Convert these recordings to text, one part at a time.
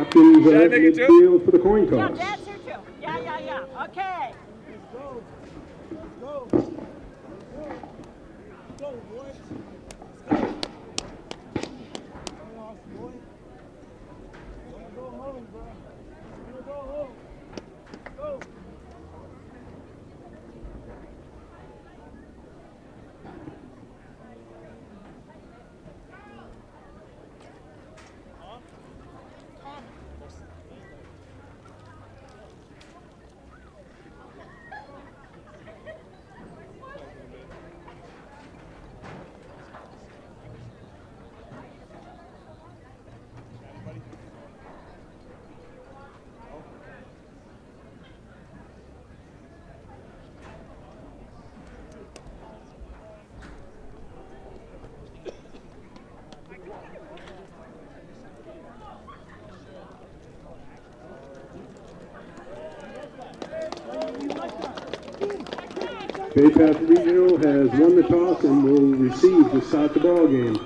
Hopkins at midfield for the coin toss. Yeah, Dad's here too. Yeah. Okay. Let's go. Let's go, boys. Let's go. Boy. Go home, bro. Go home. Go. Bay Path Regional has won the toss and will receive to start the ball game.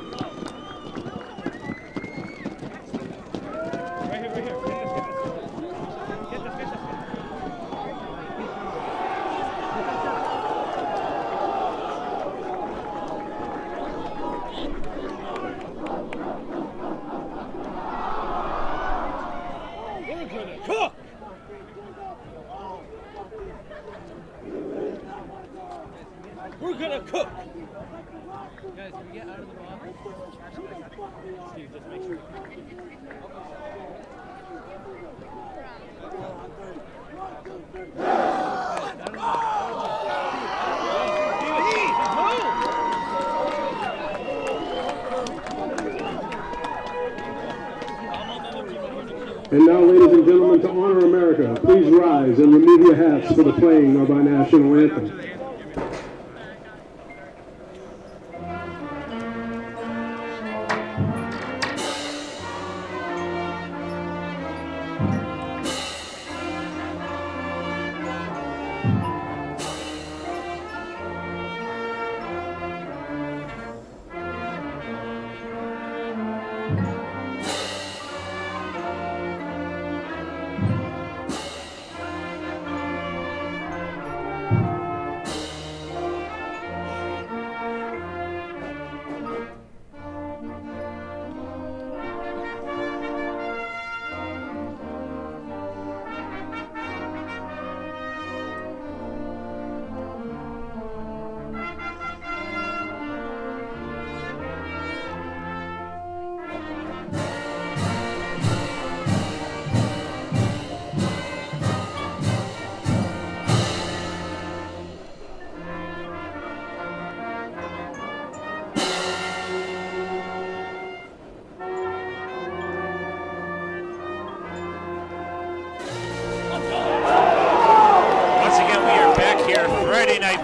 We're gonna cook. Guys, can we get out of the box? Steve, just make sure. And now, ladies and gentlemen, to honor America, please rise and remove your hats for the playing of our national anthem.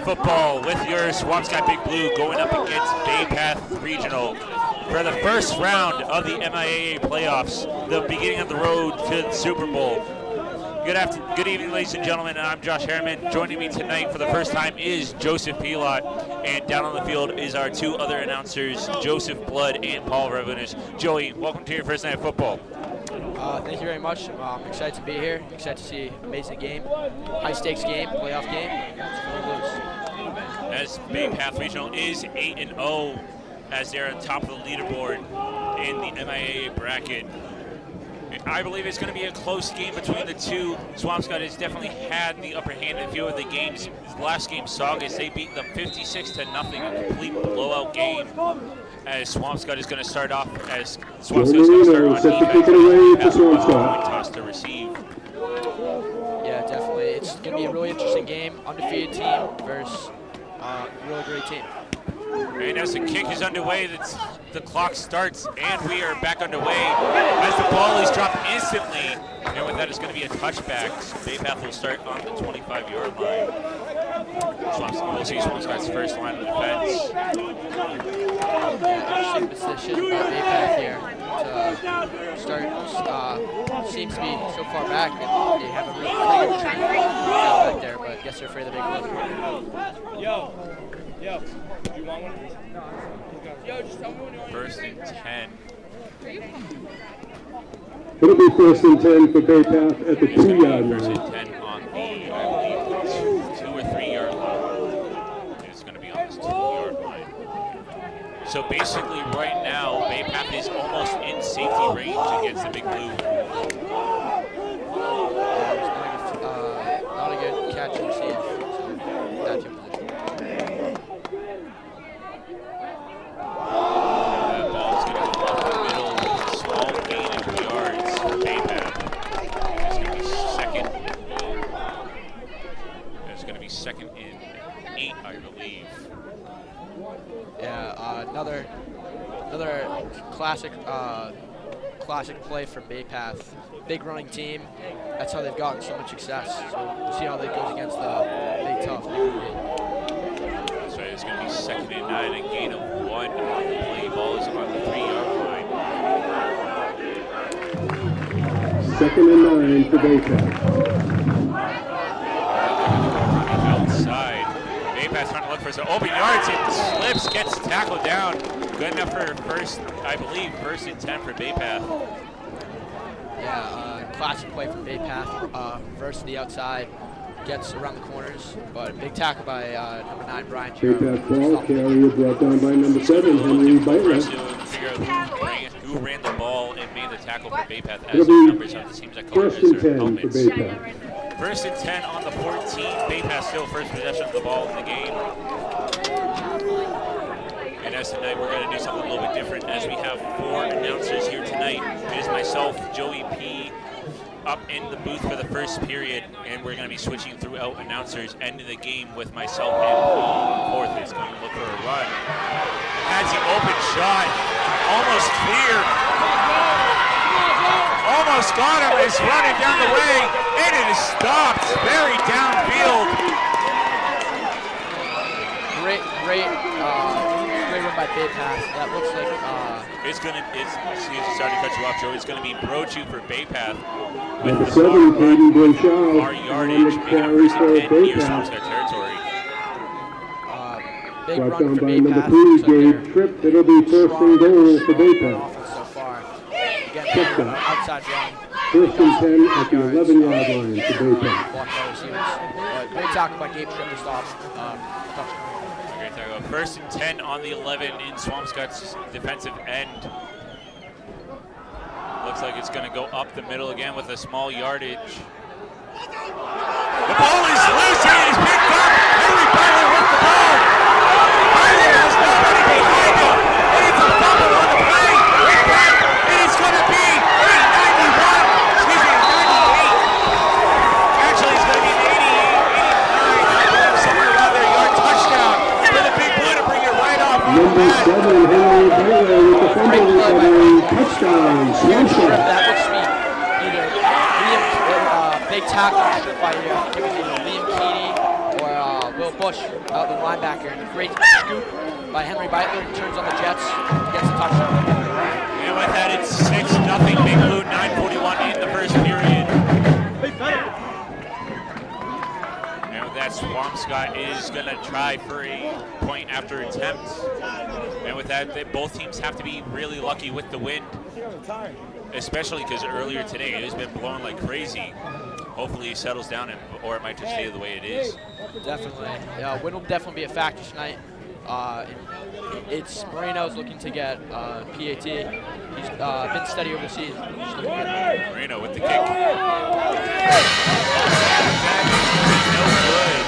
Football with your Swampscott Big Blue going up against Bay Path Regional for the first round of the MIAA playoffs, the beginning of the road to the Super Bowl. Good evening, ladies and gentlemen. I'm Josh Harriman. Joining me tonight for the first time is Joseph Pilot, and down on the field is our two other announcers, Joseph Blood and Paul Revenus. Joey, welcome to your first night of football. Thank you very much. I'm excited to be here. Excited to see an amazing game, high-stakes game, playoff game. It's going to lose. As Bay Path Regional is 8-0, as they're on top of the leaderboard in the MIAA bracket. I believe it's going to be a close game between the two. Swampscott has definitely had the upper hand in a few of the games. Last game, Saugus, they beat them 56-0, a complete blowout game. As Swampscott is going to start off, as Swampscott is going to start on defense. Point toss to receive. Yeah, definitely. It's going to be a really interesting game. Undefeated team versus a really great team. And as the kick is underway, the clock starts, and we are back underway as the ball is dropped instantly. And with that, it's going to be a touchback. Bay Path will start on the 25-yard line. We'll see Swampscott's first line of defense. Interesting position by Bay Path here to start. Seems to be so far back, and they have a really good trend back there, but I guess they're afraid of the big one. Yo, you want one? Yo, just tell me when you want. First and 10. It'll be 1st and 10 for Bay Path at the 2-yard First line. and 10 on the, I believe, 2 or 3 yard line. It's going to be on this 2-yard line. So basically, right now, Bay Path is almost in safety range against the Big Blue. Not a good catch and receive. So bad field position. That ball's going to go up the middle with a small gain of yards for Bay Path. It's going to be second. It's going to be second and 8, I believe. Yeah, another classic play for Bay Path. Big running team. That's how they've gotten so much success. So we'll see how that goes against the big tough. That's right. It's going to be second and 9, a gain of 1. The play ball is on the 3-yard line. 2nd and 9 for Bay Path. Outside. Bay Path trying to look for some open yards. It slips, gets tackled down. Good enough for first, I believe, 1st and 10 for Bay Path. Yeah, classic play from Bay Path. Versus the outside, gets around the corners, but big tackle by number 9, Brian Bay Giroux. Path ball carrier brought down by number 7, Henry Butler. Figure out who ran the ball and made the tackle for Bay Path as the numbers of the teams that covered 1st and their 10 for helmets. Bay Path. 1st and 10 on the 14. Bay Path still first possession of the ball in the game. And as tonight, we're going to do something a little bit different as we have 4 announcers here tonight. It is myself, Joey P, up in the booth for the first period, and we're going to be switching throughout announcers, ending the game with myself and Paul. Fourth is going to look for a run. Has the open shot, almost clear. Almost got him, is running down the way, and it is stopped, very downfield. Great run by Bay Path. That looks like Sorry to cut you off, Joe. It's going to be Brochu for Bay Path with Number the 7, stop Caden run. Blanchard. Our yardage, On the making a carry first for and 10 Bay near Path. Swampscott territory. big Brought run down for by Bay number Path. 3, Looks like Gabe they're Tripp. It'll be 1st and goal for Bay Path. offense so far. Again, Check that. outside run. 1st and 10 at the 11-yard line for Bay Path. Blocked by receivers. Great tackle by Gabe Tripp to stop. Touchdown. Great tackle. 1st and 10 on the 11 in Swampscott's defensive end. Looks like it's going to go up the middle again with a small yardage. The ball is loose and it is picked up. Henry Butler with the ball. Butler has nobody behind him. And it's a fumble on the play. It is going to be 98. Actually, it's going to be an 88, 89. Somewhere around there, yard touchdown for the Big Blue to bring it right off. Number 7, Henry Butler with the fumble recovery. Touchdown, Swampscott. That looks to be either big tackle by either Liam Keeney or Will Bush, the linebacker. Great scoop by Henry Beitler. Turns on the Jets, gets a touchdown. And with that, it's 6-0 Big Blue, 9:41 in the first period. And with that, Swampscott is going to try for a point after attempt. And with that, both teams have to be really lucky with the wind, especially because earlier today it has been blowing like crazy. Hopefully it settles down, or it might just stay the way it is. Definitely. Yeah, wind will definitely be a factor tonight. It's Moreno's looking to get PAT. He's been steady over the season. Moreno with the kick. No good.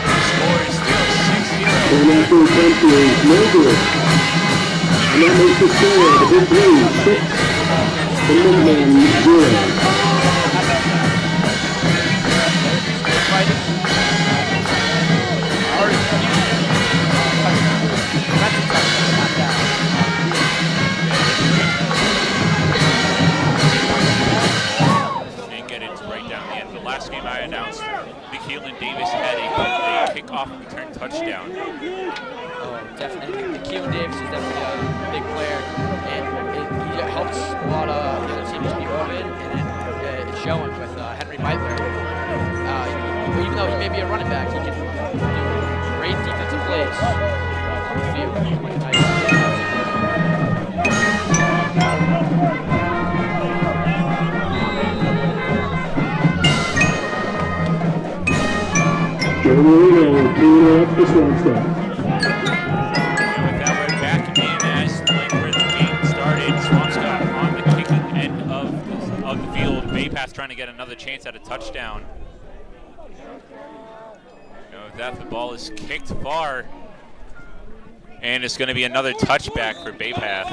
The score is still 6-0. And after attempt is no good. And that makes the score the Big Blue 6, the Minutemen 0. Didn't get it right down the end. The last game I announced, McKeelan Davis had a kickoff return touchdown. Oh, definitely. McKeelan Davis is definitely a big player, and he helps a lot of the other teams be open, and it's showing with Henry Beitler. Even though he may be a running back, he can do great defensive plays on the field. Here we go, 2 up for Swampscott. And with that, we're back in as like where the game started. Swampscott on the kicking end of the field. Bay Path trying to get another chance at a touchdown. And with that, the ball is kicked far. And it's going to be another touchback for Bay Path.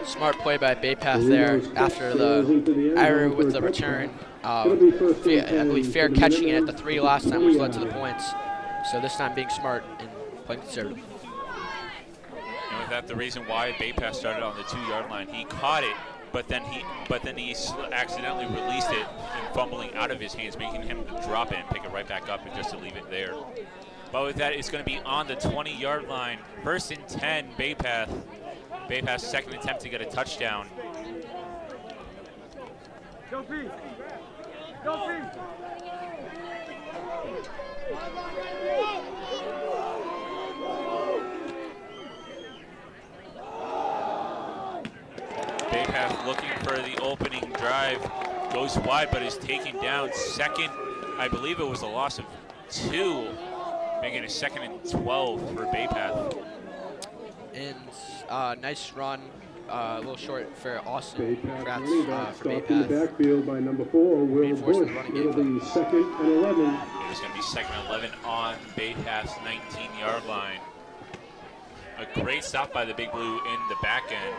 Smart play by Bay Path there after the error with the return. I believe fair catching it at the 3 last time, which led to the points. So this time being smart and playing conservative. And with that, the reason why Bay Path started on the 2-yard line, he caught it, but then he accidentally released it and fumbling out of his hands, making him drop it and pick it right back up and just to leave it there. But with that, it's going to be on the 20-yard line. 1st and 10, Bay Path. Bay Path's second attempt to get a touchdown. Go B. Go B. Bay Path looking for the opening drive. Goes wide, but is taken down. Second, I believe it was a loss of 2, making it 2nd and 12 for Bay Path. And nice run, a little short for Austin. Congrats Running back for Bay stopped in the Path. backfield by number 4, Will Bush. It'll be 2nd and 11. It's going to be 2nd and 11 on Bay Path's 19-yard line. A great stop by the Big Blue in the back end.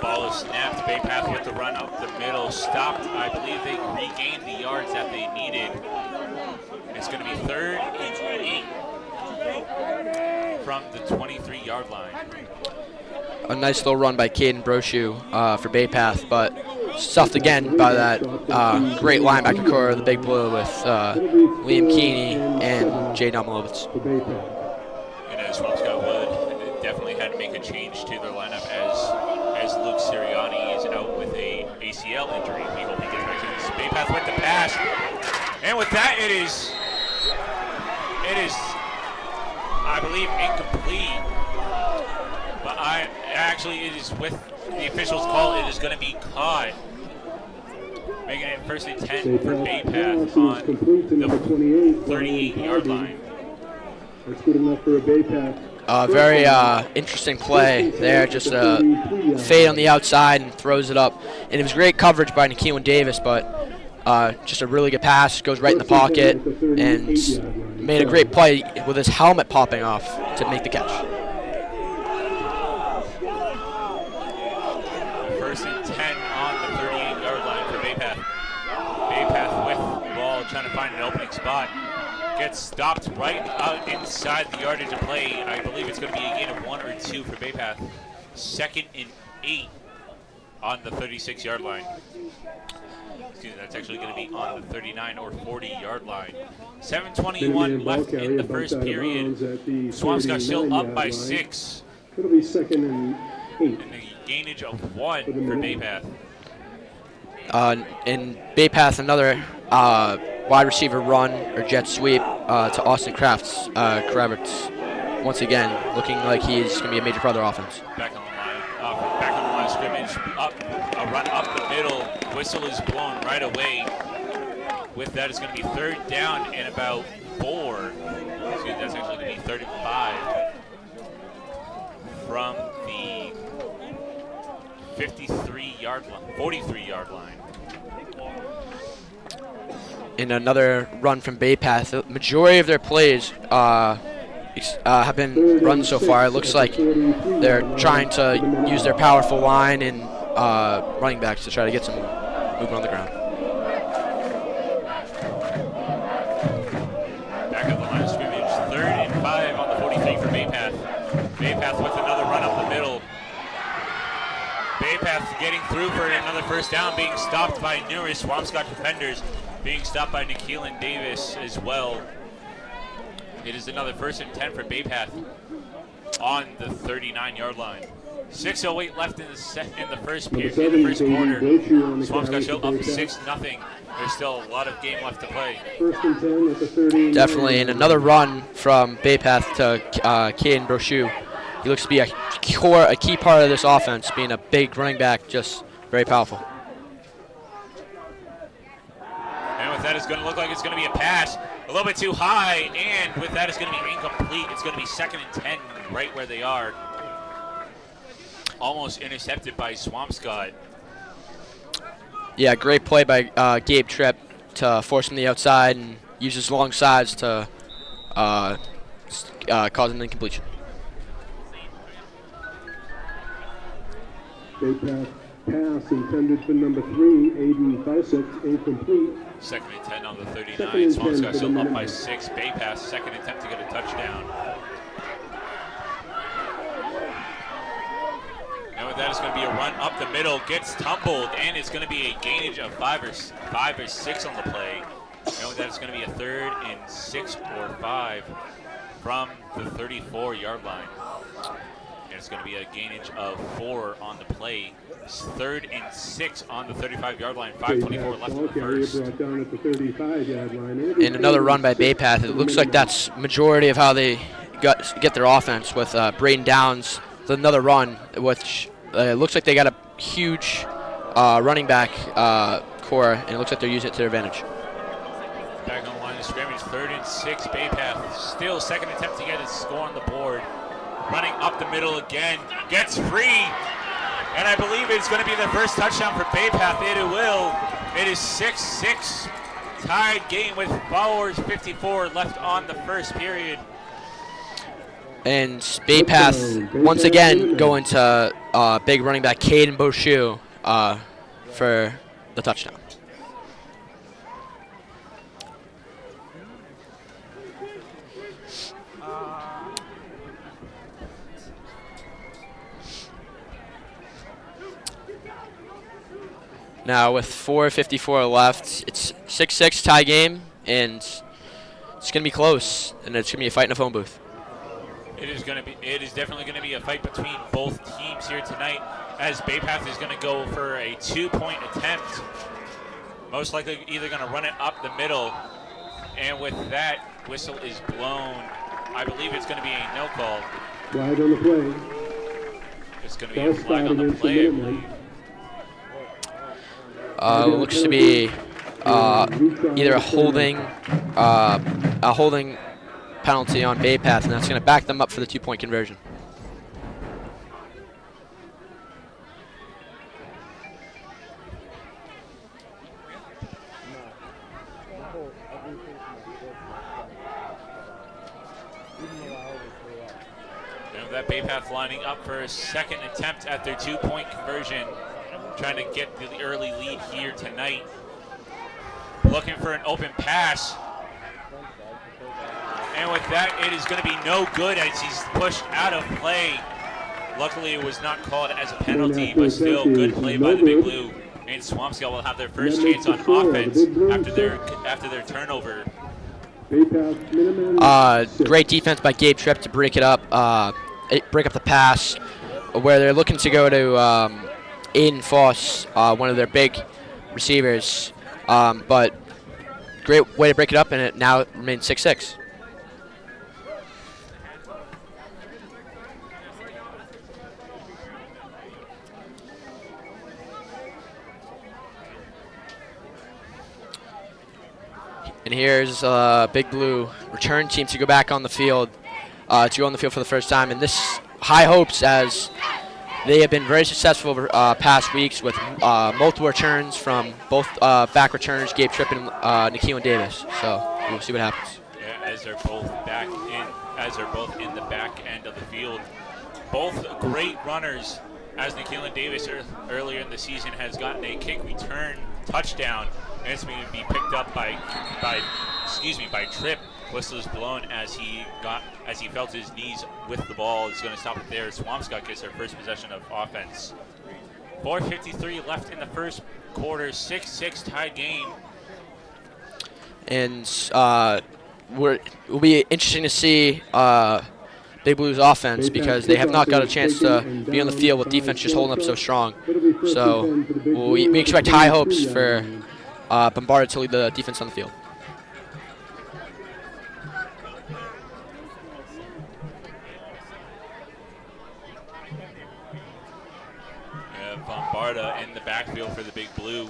Ball is snapped. Bay Path with the run up the middle. Stopped. I believe they regained the yards that they needed. It's going to be 3rd and 8 from the 23-yard line. A nice little run by Caden Brochu for Bay Path, but stuffed again by that great linebacker core of the Big Blue with Liam Keeney and Jay Domilovitz. And as Swampscott would, definitely had to make a change to their lineup as Luke Sirianni is out with a ACL injury. We hope he gets back to this. Bay Path with the pass. And with that, it is, I believe, incomplete. But it is with the officials' call, it is going to be caught. Making it 1st and 10 for Bay Path on the 38-yard line. That's good enough for a Bay Path. Very interesting play there, just a fade on the outside and throws it up. And it was great coverage by Nikeelan Davis, but just a really good pass, goes right in the pocket, and made a great play with his helmet popping off to make the catch. 1st and 10 on the 38-yard line for Bay Path. Bay Path with the ball, trying to find an opening spot. Gets stopped right out inside the yardage of play. I believe it's going to be a gain of 1 or 2 for Bay Path. 2nd and 8 on the 36-yard line. Excuse me, that's actually going to be on the 39 or 40-yard line. 7:21 left in the first period. Swampscott still up by 6. It'll be 2nd and 8. And a gainage of 1 for Bay Path. In Bay Path, another wide receiver run or jet sweep to Austin Kravitz. Once again, looking like he's going to be a major part of their offense. Back on the line of scrimmage, a run up the middle. Whistle is blown right away. With that, it's going to be 3rd down and about 4. Excuse me, that's actually going to be 35 from the 43-yard line, 43-yard line. In another run from Bay Path, the majority of their plays have been run so far. It looks like they're trying to use their powerful line and running backs to try to get some movement on the ground. Back at the line of scrimmage, 3rd and 5 on the 43 for Bay Path. Bay Path with another run up the middle. Bay Path getting through for another 1st down, being stopped by numerous Swampscott defenders, being stopped by Nikeelan Davis as well. It is another 1st and 10 for Bay Path on the 39-yard line. 6:08 left in the first Number period, in the 7, first Katie quarter. Brochu on the Swampscott carry still for up Bay Path. 6-0. There's still a lot of game left to play. 1st and 10 at the 30. Definitely, and another run from Bay Path to Caden Brochu. He looks to be a key part of this offense, being a big running back, just very powerful. And with that, it's going to look like it's going to be a pass. A little bit too high, and with that, it's going to be incomplete. It's going to be 2nd and 10 right where they are. Almost intercepted by Swampscott. Yeah, great play by Gabe Tripp to force him to the outside and use his long sides to cause an incompletion. Bay Path pass intended for number 3, Aiden Faucett, incomplete. 2nd and 10 on the 39. 2nd and 10 Swampscott for still the up by Minutemen. 6. Bay Path, 2nd attempt to get a touchdown. And with that, it's going to be a run up the middle, gets tumbled, and it's going to be a gainage of 5 or 6 on the play. And with that, it's going to be a 3rd and 6 or 5 from the 34-yard line. And it's going to be a gainage of 4 on the play. 3rd and 6 on the 35-yard line. 5:24 left in the first. Brought down at the 35-yard line. And another run by Bay Path. It looks like that's majority of how they get their offense with Braden Downs. Another run, which looks like they got a huge running back core, and it looks like they're using it to their advantage. Back on the line of scrimmage, 3rd and 6. Bay Path still 2nd attempt to get a score on the board. Running up the middle again, gets free. And I believe it's going to be the first touchdown for Bay Path. It will. It is 6-6 tied game with 4:54 left on the first period. And Bay Path once again going to big running back Caden Brochu for the touchdown. Now with 4:54 left, it's 6-6 tie game, and it's going to be close, and it's going to be a fight in a phone booth. It is definitely going to be a fight between both teams here tonight, as Bay Path is going to go for a 2-point attempt. Most likely either going to run it up the middle, and with that, whistle is blown. I believe it's going to be a no call. Flag on the play. It's going to be a flag on the play, I believe. Looks to be either a holding penalty on Bay Path, and that's going to back them up for the 2-point conversion. And that Bay Path lining up for a 2nd attempt at their 2-point conversion. Trying to get the early lead here tonight. Looking for an open pass. And with that, it is going to be no good as he's pushed out of play. Luckily, it was not called as a penalty, but still good play by the Big Blue. And Swampscott will have their first chance on offense after their turnover. Great defense by Gabe Tripp to break it up, break up the pass, where they're looking to go to Aiden Foss, one of their big receivers, but great way to break it up, and it now remains 6-6. And here's Big Blue return team to go back on the field, for the first time, and this high hopes as they have been very successful over past weeks with multiple returns from both back returners, Gabe Tripp and Nikhil Davis. So we'll see what happens. Yeah, as they're both in the back end of the field. Both great runners, as Nikhil Davis earlier in the season has gotten a kick return touchdown, and it's going to be picked up by Tripp. Whistle is blown as he felt his knees with the ball. Is going to stop it there. Swampscott gets their first possession of offense. 4:53 left in the first quarter. 6-6 tied game. And it'll be interesting to see Big Blues offense because they have not got a chance to be on the field with defense just holding up so strong. So we expect high hopes for Bombarda to lead the defense on the field. Bombarda in the backfield for the Big Blue.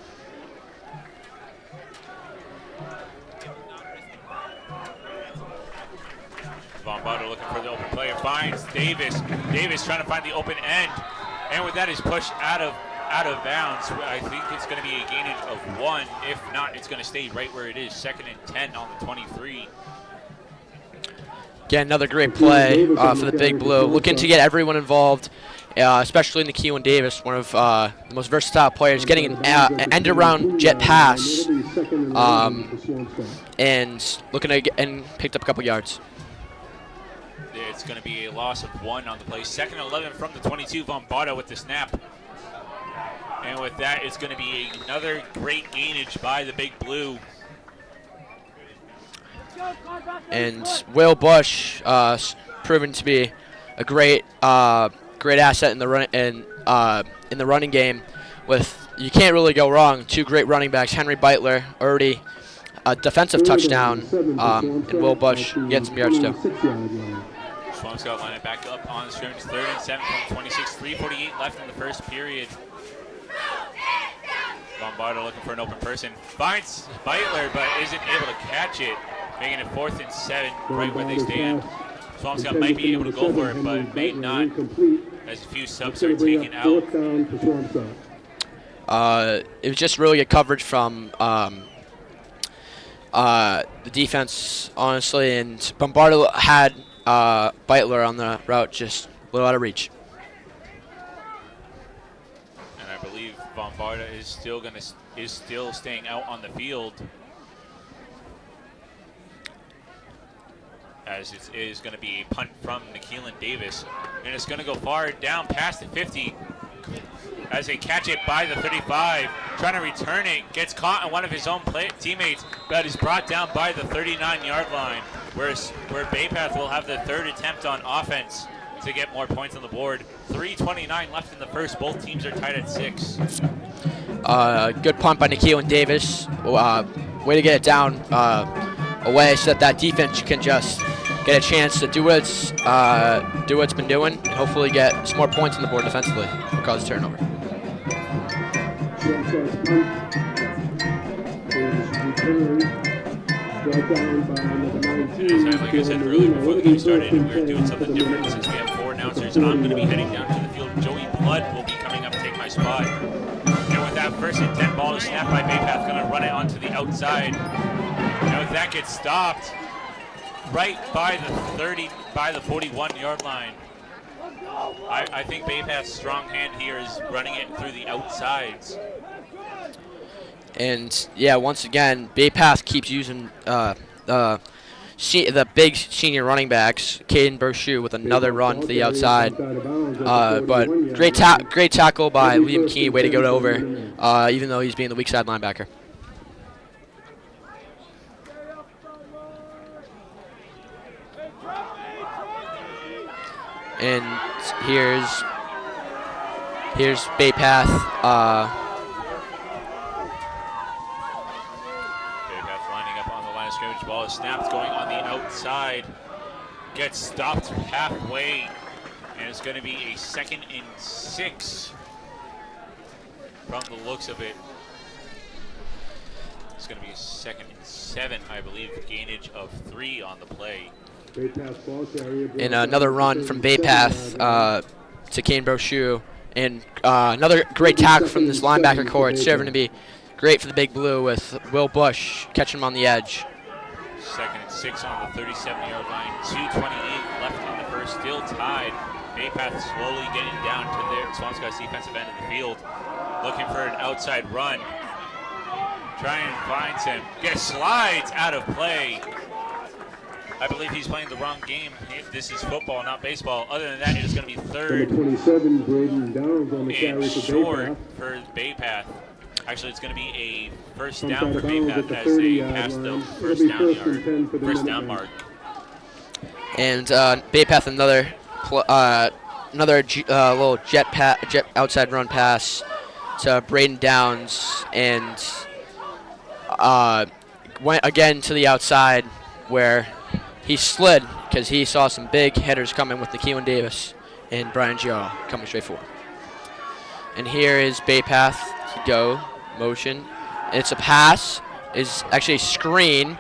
Bombarda looking for the open player, finds Davis. Davis trying to find the open end, and with that is pushed out of bounds. I think it's going to be a gainage of 1. If not, it's going to stay right where it is. 2nd and 10 on the 23. Again, another great play for the Big Blue. Looking to get everyone involved, especially Nikhil Davis, one of the most versatile players, getting an end-around jet pass, and looking to and picked up a couple yards. It's going to be a loss of 1 on the play. 2nd and 11 from the 22. Bombarda with the snap. And with that, it's going to be another great gainage by the Big Blue. And Will Bush proven to be a great asset in the running game. With you can't really go wrong. 2 great running backs. Henry Beitler already a defensive touchdown, and Will Bush gets some yards too. Swampscott line it back up on the scrimmage. 3rd and 7 from 26. 3:48 left in the first period. Bombarda looking for an open person. Finds Beitler, but isn't able to catch it. Making it 4th and 7, right where they stand. Swampscott might be able to go for it, but may not, as a few subs are taken out. It was just really good coverage from the defense, honestly, and Bombarda had Beitler on the route just a little out of reach. And I believe Bombarda is still staying out on the field, as it is going to be a punt from Nikhil Davis, and it's going to go far down past the 50 as they catch it by the 35, trying to return it, gets caught on one of his own teammates, but is brought down by the 39-yard line, where Bay Path will have the 3rd attempt on offense to get more points on the board. 3:29 left in the first. Both teams are tied at 6. Good punt by Nikhil Davis. Way to get it down away so that defense can just get a chance to do what it's been doing, and hopefully get some more points on the board defensively or cause a turnover. Like I said earlier before the game started, we're doing something different since we have 4 announcers. I'm going to be heading down to the field. Joey Blood will be coming up to take my spot. And with that 1st and 10 ball to snap by Bay Path, going to run it onto the outside. And with that gets stopped right by the 41-yard line. I think Bay Path's strong hand here is running it through the outsides. And yeah, once again, Bay Path keeps using the big senior running backs, Caden Brochu with another run to the outside. But great tackle by Liam Key, way to go over, even though he's being the weak side linebacker. And here's Bay Path. Bay Path lining up on the line of scrimmage. Ball is snapped, going on the outside. Gets stopped halfway, and it's going to be a 2nd and 6 from the looks of it. It's going to be a 2nd and 7, I believe, gainage of 3 on the play. And another run from Bay Path to Kane Brochu. And another great tackle from this linebacker core. It's serving to be great for the Big Blue with Will Bush catching him on the edge. 2nd and 6 on the 37-yard line. 2:28 left in the first. Still tied. Bay Path slowly getting down to their Swampscott's defensive end of the field. Looking for an outside run. Trying to find him. Slides out of play. I believe he's playing the wrong game. This is football, not baseball. Other than that, it is going to be 3rd and short for Bay Path. Actually, it's going to be a 1st down for Bay Path as they pass the first down mark. And Bay Path another little jet outside run pass to Braden Downs, and went again to the outside where he slid because he saw some big hitters coming with Nikeelan Davis and Brian Giaro coming straight forward. And here is Bay Path to go, motion. It's a pass, is actually a screen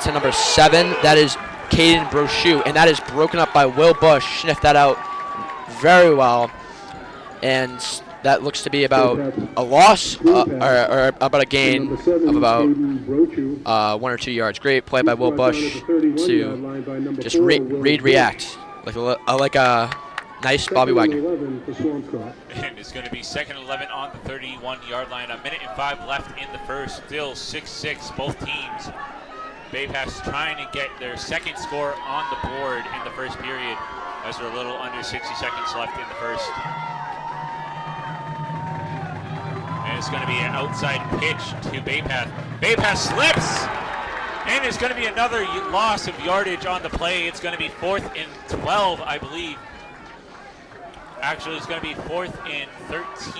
to number 7. That is Caden Brochu, and that is broken up by Will Bush. Sniffed that out very well. And that looks to be about a loss or about a gain of about 1 or 2 yards. Great play by Will Bush to just read, react like a nice Bobby Wagner. And it's going to be 2nd and 11 on the 31-yard line. 1:05 left in the first. Still 6-6, both teams. Bay Path's trying to get their second score on the board in the first period, as they're a little under 60 seconds left in the first. And it's going to be an outside pitch to Bay Path. Bay Path slips, and it's going to be another loss of yardage on the play. It's going to be 4th and 12, I believe. Actually, it's going to be 4th and 13.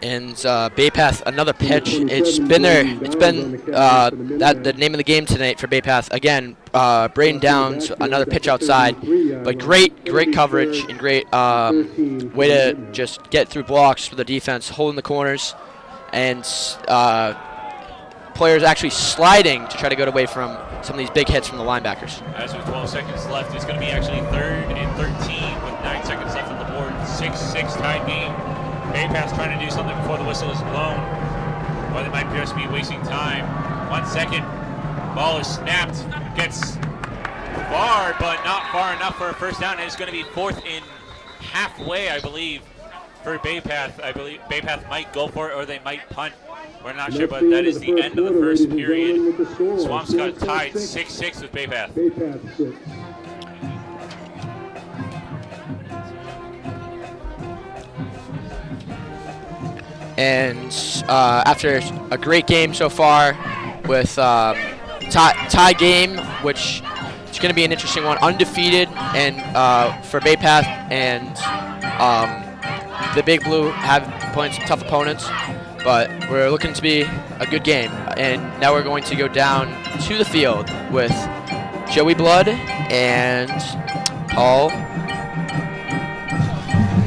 And Bay Path, another pitch. It's been there. It's been the name of the game tonight for Bay Path. Again, Braden Downs, another pitch outside, but great coverage and great way to just get through blocks for the defense, holding the corners, and players actually sliding to try to get away from some of these big hits from the linebackers. As with 12 seconds left, it's going to be actually 3rd and 13 with 9 seconds left on the board. 6-6 tied game. Bay Path's trying to do something before the whistle is blown, or they might just be wasting time. 1 second, ball is snapped, gets far, but not far enough for a first down, and it's going to be 4th and halfway, I believe, for Bay Path. I believe Bay Path might go for it, or they might punt. We're not sure, but that is the end of the first period. Swampscott tied 6-6 with Bay Path. And after a great game so far with tie game, which is going to be an interesting one, undefeated and for Bay Path, and the Big Blue have playing some tough opponents, but we're looking to be a good game. And now we're going to go down to the field with Joey Blood and Paul.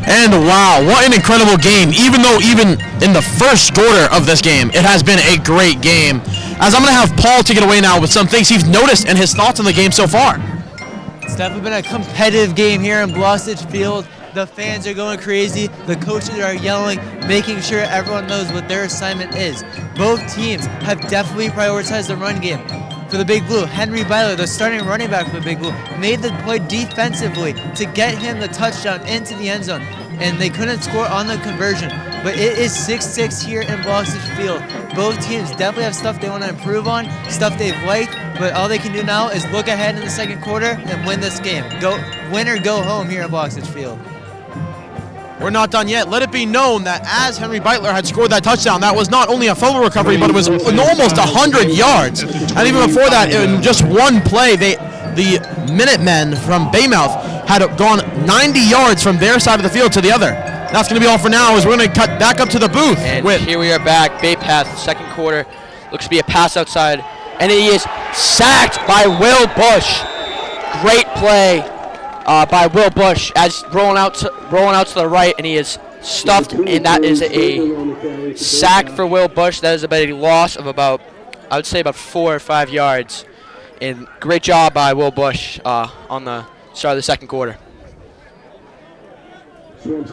And wow, what an incredible game. Even in the first quarter of this game, it has been a great game. As I'm going to have Paul take it away now with some things he's noticed and his thoughts on the game so far. It's definitely been a competitive game here in Blossage Field. The fans are going crazy. The coaches are yelling, making sure everyone knows what their assignment is. Both teams have definitely prioritized the run game. For the Big Blue, Henry Byler, the starting running back for the Big Blue, made the play defensively to get him the touchdown into the end zone, and they couldn't score on the conversion. But it is 6-6 here in Blossage Field. Both teams definitely have stuff they want to improve on, stuff they've liked, but all they can do now is look ahead in the second quarter and win this game. Go win or go home here in Blossage Field. We're not done yet. Let it be known that as Henry Beitler had scored that touchdown, that was not only a fumble recovery, but it was almost 100 yards. And even before that, in just one play, the Minutemen from Baymouth had gone 90 yards from their side of the field to the other. That's going to be all for now, as we're going to cut back up to the booth. And here we are back. Bay Path, second quarter. Looks to be a pass outside. And he is sacked by Will Bush. Great play by Will Bush as rolling out to the right, and he is stuffed, and that is a sack for Will Bush. That is about a loss of about, I would say, about 4 or 5 yards. And great job by Will Bush on the start of the second quarter. And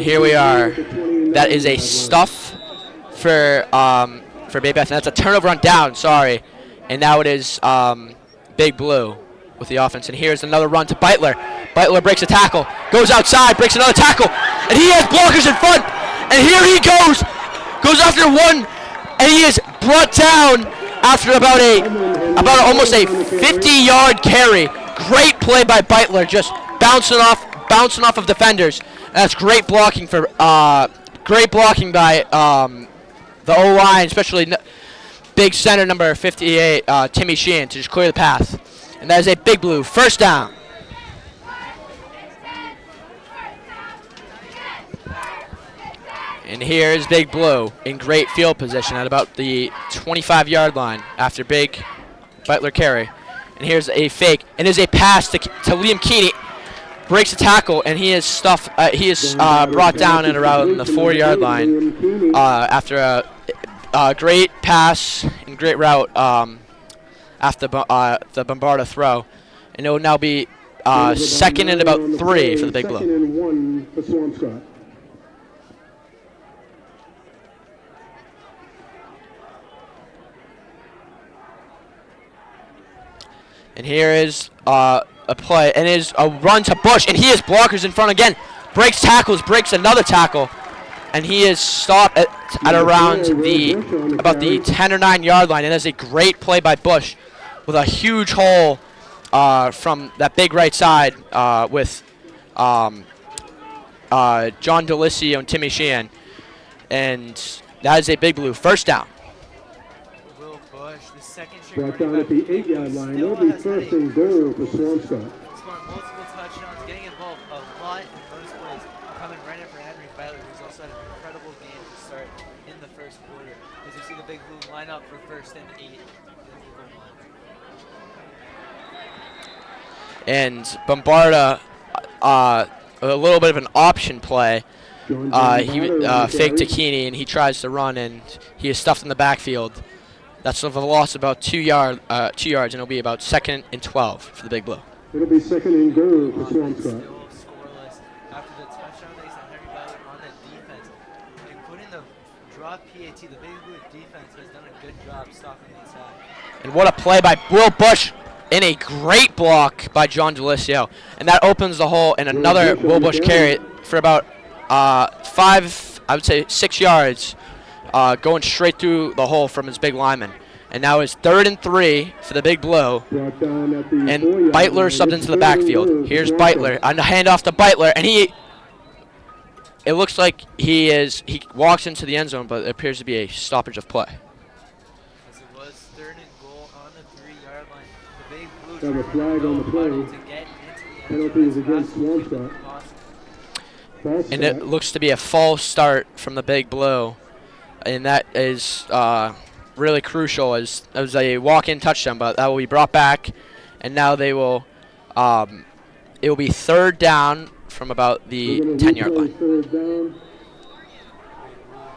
here we are. That is a stuff for Bay Path, and that's a turnover on down. Sorry, and now it is Big Blue with the offense. And here's another run to Beitler. Beitler breaks a tackle, goes outside, breaks another tackle, and he has blockers in front. And here he goes after one, and he is brought down after about almost a 50-yard carry. Great play by Beitler, just bouncing off of defenders. That's great blocking by the O-line, especially big center number 58, Timmy Sheehan, to just clear the path. And that is a Big Blue first down. And here is Big Blue in great field position at about the 25-yard line after big Beitler carry. And here's a fake. And there's a pass to Liam Keeney. Breaks a tackle, and he is brought down at around the 4-yard line after a great pass and great route after the Bombarda throw. And it will now be second and about 3 for the Big Blue. Second and 1 for Swampscott. And here is a play, and is a run to Bush, and he has blockers in front again. Breaks tackles, breaks another tackle, and he is stopped at around about the 10 or 9 yard line. And that's a great play by Bush with a huge hole from that big right side with John Delisio and Timmy Sheehan, and that is a Big Blue first down. Brought down at the 8-yard line. It'll be first and goal for Swampscott. Scoring multiple touchdowns, getting involved a lot in those plays, coming right in for Henry Beitler, who's also had an incredible game to start in the first quarter. As you see the Big Blue line up for first and 8. And Bombarda, a little bit of an option play. He faked to Keeney, and he tries to run, and he is stuffed in the backfield. That's a loss of about 2 yards, and it'll be about second and 12 for the Big Blue. It'll be second and goal for Swampscott. Still scoreless after the touchdown they sent Henry Beitler on that defense. Including the drop PAT, the Big Blue defense has done a good job stopping the attack. And what a play by Will Bush, and a great block by John Delisio. And that opens the hole, and another Will Bush carry for about 6 yards. Going straight through the hole from his big lineman. And now it's 3rd and 3 for the Big Blue. And Beitler subbed into the backfield. Here's Beitler. On the handoff to Beitler, and it looks like he walks into the end zone, but it appears to be a stoppage of play. As it was 3rd and goal on the 3-yard line. The Big Blue Have a flag on the play. to get into the Penalty is against Swampscott. And it looks to be a false start from the Big Blue. And that is really crucial as a walk-in touchdown, but that will be brought back, and now they will. It will be 3rd down from about the 10-yard line. 3rd down.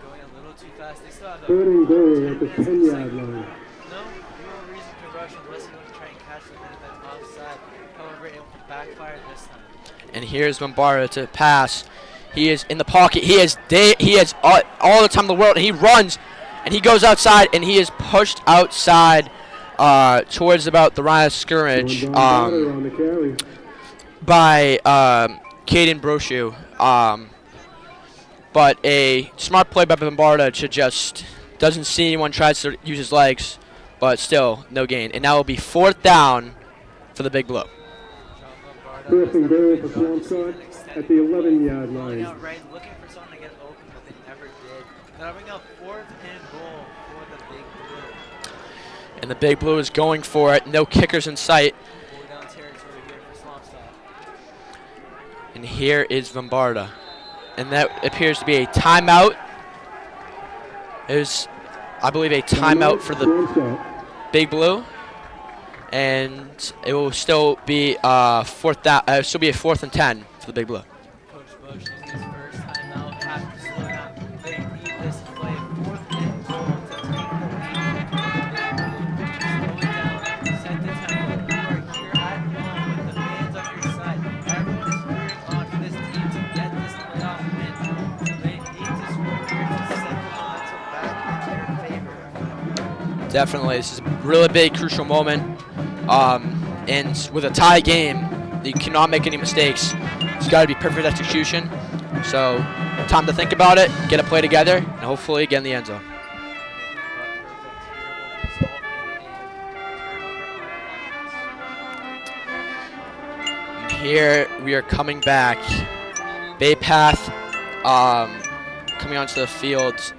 Going a little too fast. They still have 3rd and goal at the 10-yard line. no real reason to rush unless you want to try and catch the man that's offside. However, it will backfire this time. And here's Bombarda to pass. He is in the pocket. He has all the time in the world, and he runs, and he goes outside, and he is pushed outside towards about the line of scrimmage by Caden Brochu. But a smart play by Bombarda to just doesn't see anyone, tries to use his legs, but still no gain. And now it will be 4th down for the Big Blue. 4th and goal for Swampscott at the 11-yard line. Out right, looking for someone to get open, but they never did. That'll bring up 4th and goal for the Big Blue. And the Big Blue is going for it. No kickers in sight. Going down territory here for Swampscott. And here is Bombarda. And that appears to be a timeout. There's, I believe, a timeout for the Big Blue. And it will still be 4th down. Still be a 4th and 10 for the Big Blue. Coach Bush using his first timeout, have to slow down. They need this play 4th and goal to take the lead. Slow it down, set the tempo. You are here at home with the fans on your side. Everyone is cheering on for this team to get this playoff win. So they need to score here to set the momentum back in their favor. Definitely, this is a really big, crucial moment. And with a tie game, you cannot make any mistakes. It's got to be perfect execution. So, time to think about it, get a play together, and hopefully get in the end zone. And here we are coming back. Bay Path coming onto the field.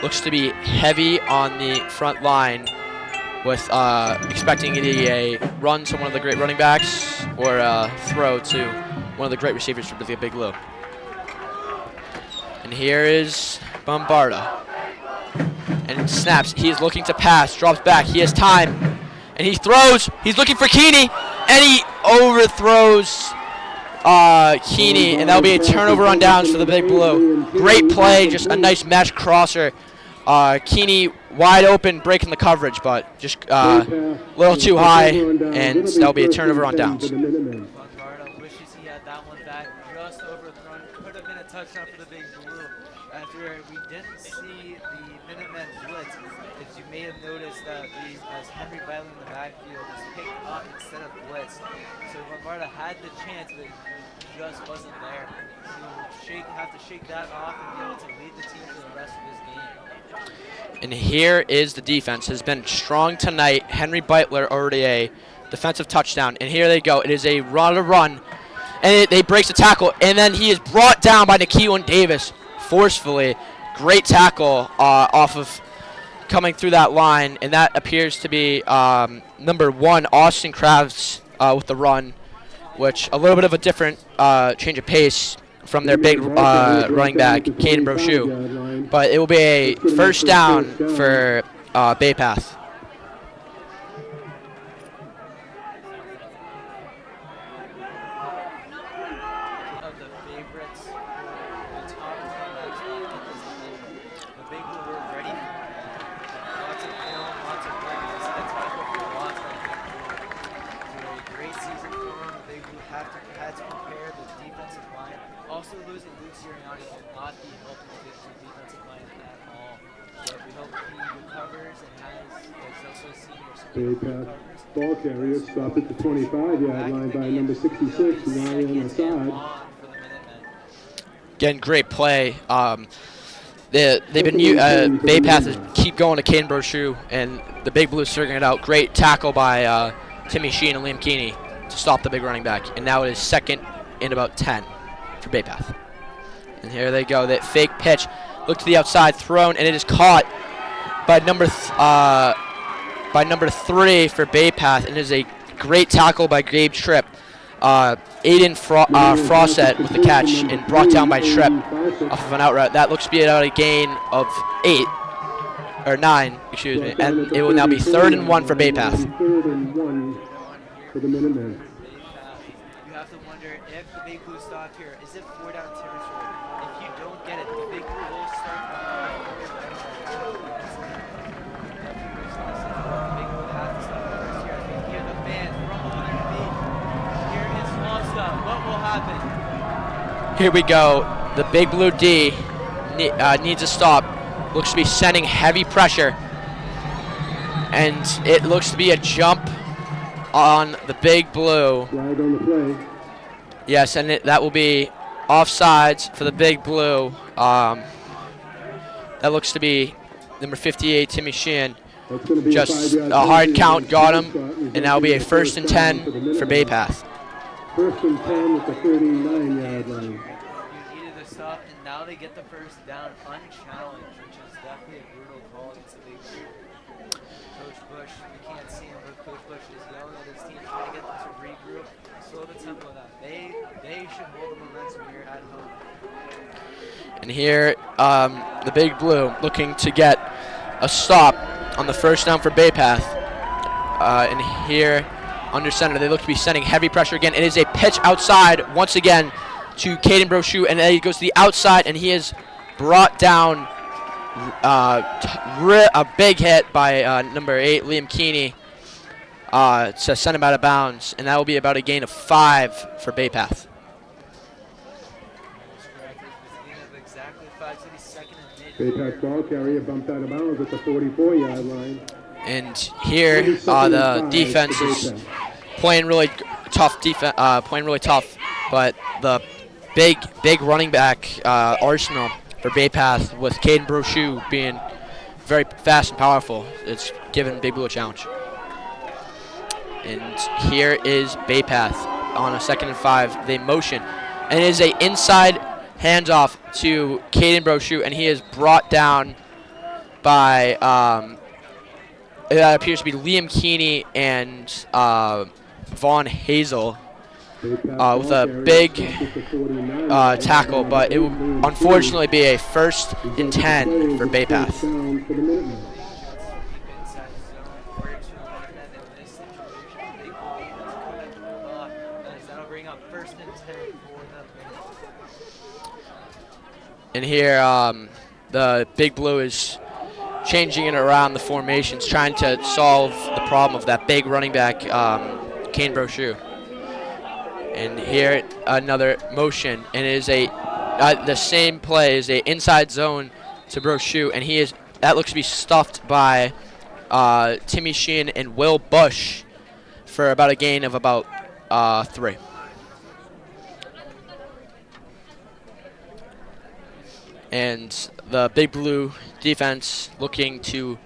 looks to be heavy on the front line with expecting either a run to one of the great running backs or a throw to one of the great receivers for the Big Blue. And here is Bombarda. And snaps. He is looking to pass. Drops back. He has time. And he throws. He's looking for Keeney. And he overthrows Keeney. And that'll be a turnover on downs for the Big Blue. Great play. Just a nice mesh crosser. Keeney wide open, breaking the coverage, but just a little too high. And that'll be a turnover on downs. Bombarda wishes he had that one back. Just overthrown. Could have been a touchdown for the Big Blue. After we didn't see the Minutemen blitz, as you may have noticed that as Henry Byler in the backfield was picked up instead of blitz. So Bombarda had the chance, but he just wasn't there. So have to shake that off and be able to lead the team for the rest of this game. And here is the defense. Has been strong tonight. Henry Beitler already a defensive touchdown. And here they go. It is a run. And they breaks the tackle. And then he is brought down by Nikeelan Davis forcefully. Great tackle off of coming through that line. And that appears to be number 1, Austin Kravs with the run, which a little bit of a different change of pace from their big running back, Caden Brochu. But it will be a first down for Bay Path. Of the favorites, the top quarterbacks in this game. The Big Blue were ready for it. Lots of film, lots of practice. That's what we lost, I think. For a great season for them, the Big Blue had to prepare the defensive line. Also, losing Luke Sirianni will not be helping the Big Blue defensive line at all. But we hope he recovers and has also a senior, so we hope he recovers. Ball carrier stopped at the 25-yard line by number 66, Ryan Assad. Again, great play. They've been Bay Path is keep going to Caden Brochu, and the Big Blues figuring it out. Great tackle by Timmy Sheen and Liam Keeney to stop the big running back. And now it is 2nd and about 10 for Bay Path. And here they go. That fake pitch, look to the outside, thrown, and it is caught by number 3 for Bay Path, and it is a great tackle by Gabe Tripp. Aiden Frosset with the catch and brought down by Tripp off of an out route. That looks to be a gain of 9, excuse me, and it will now be 3rd and 1 for Bay Path. 3rd and 1 for the Minutemen. You have to wonder if the Big Blue stop here, is it 4 down territory? If you don't get it, the Big Blue will start What will happen? Here we go. The Big Blue D needs a stop. Looks to be sending heavy pressure. And it looks to be a jump on the Big Blue. Flag on the play. Yes, and that will be offsides for the Big Blue. That looks to be number 58, Timmy Sheehan. Just a hard count, got him. And that will be a 1st and 10 for Bay Path. 1st and 10 at the 39-yard line. You needed a stop, and now they get the first down unchallenged, which is definitely a brutal call against the Big Blue. Coach Bush, we can't see him, but Coach Bush is yelling at his team, trying to get them to regroup, slow the tempo down. They should hold the momentum here at home. And here, the Big Blue looking to get a stop on the first down for Bay Path. And here, under center, they look to be sending heavy pressure again. It is a pitch outside once again to Caden Brochu, and then he goes to the outside, and he is brought down. A big hit by number 8, Liam Keeney, to send him out of bounds, and that will be about a gain of 5 for Bay Path. Bay Path ball carrier bumped out of bounds at the 44-yard line. And here, the defense is playing really tough. But the big running back arsenal for Bay Path with Caden Brochu being very fast and powerful, it's given Big Blue a challenge. And here is Bay Path on a 2nd and 5. They motion, and it is a inside handoff to Caden Brochu, and he is brought down by it appears to be Liam Keeney and Vaughn Hazel with a big tackle, but it will unfortunately be a 1st and 10 for Bay Path. And here, the Big Blue is changing it around the formations, trying to solve the problem of that big running back, Kane Brochu. And here, another motion, and it is the same play is a inside zone to Brochu, and that looks to be stuffed by Timmy Sheehan and Will Bush for about a gain of about 3. And the Big Blue defense looking to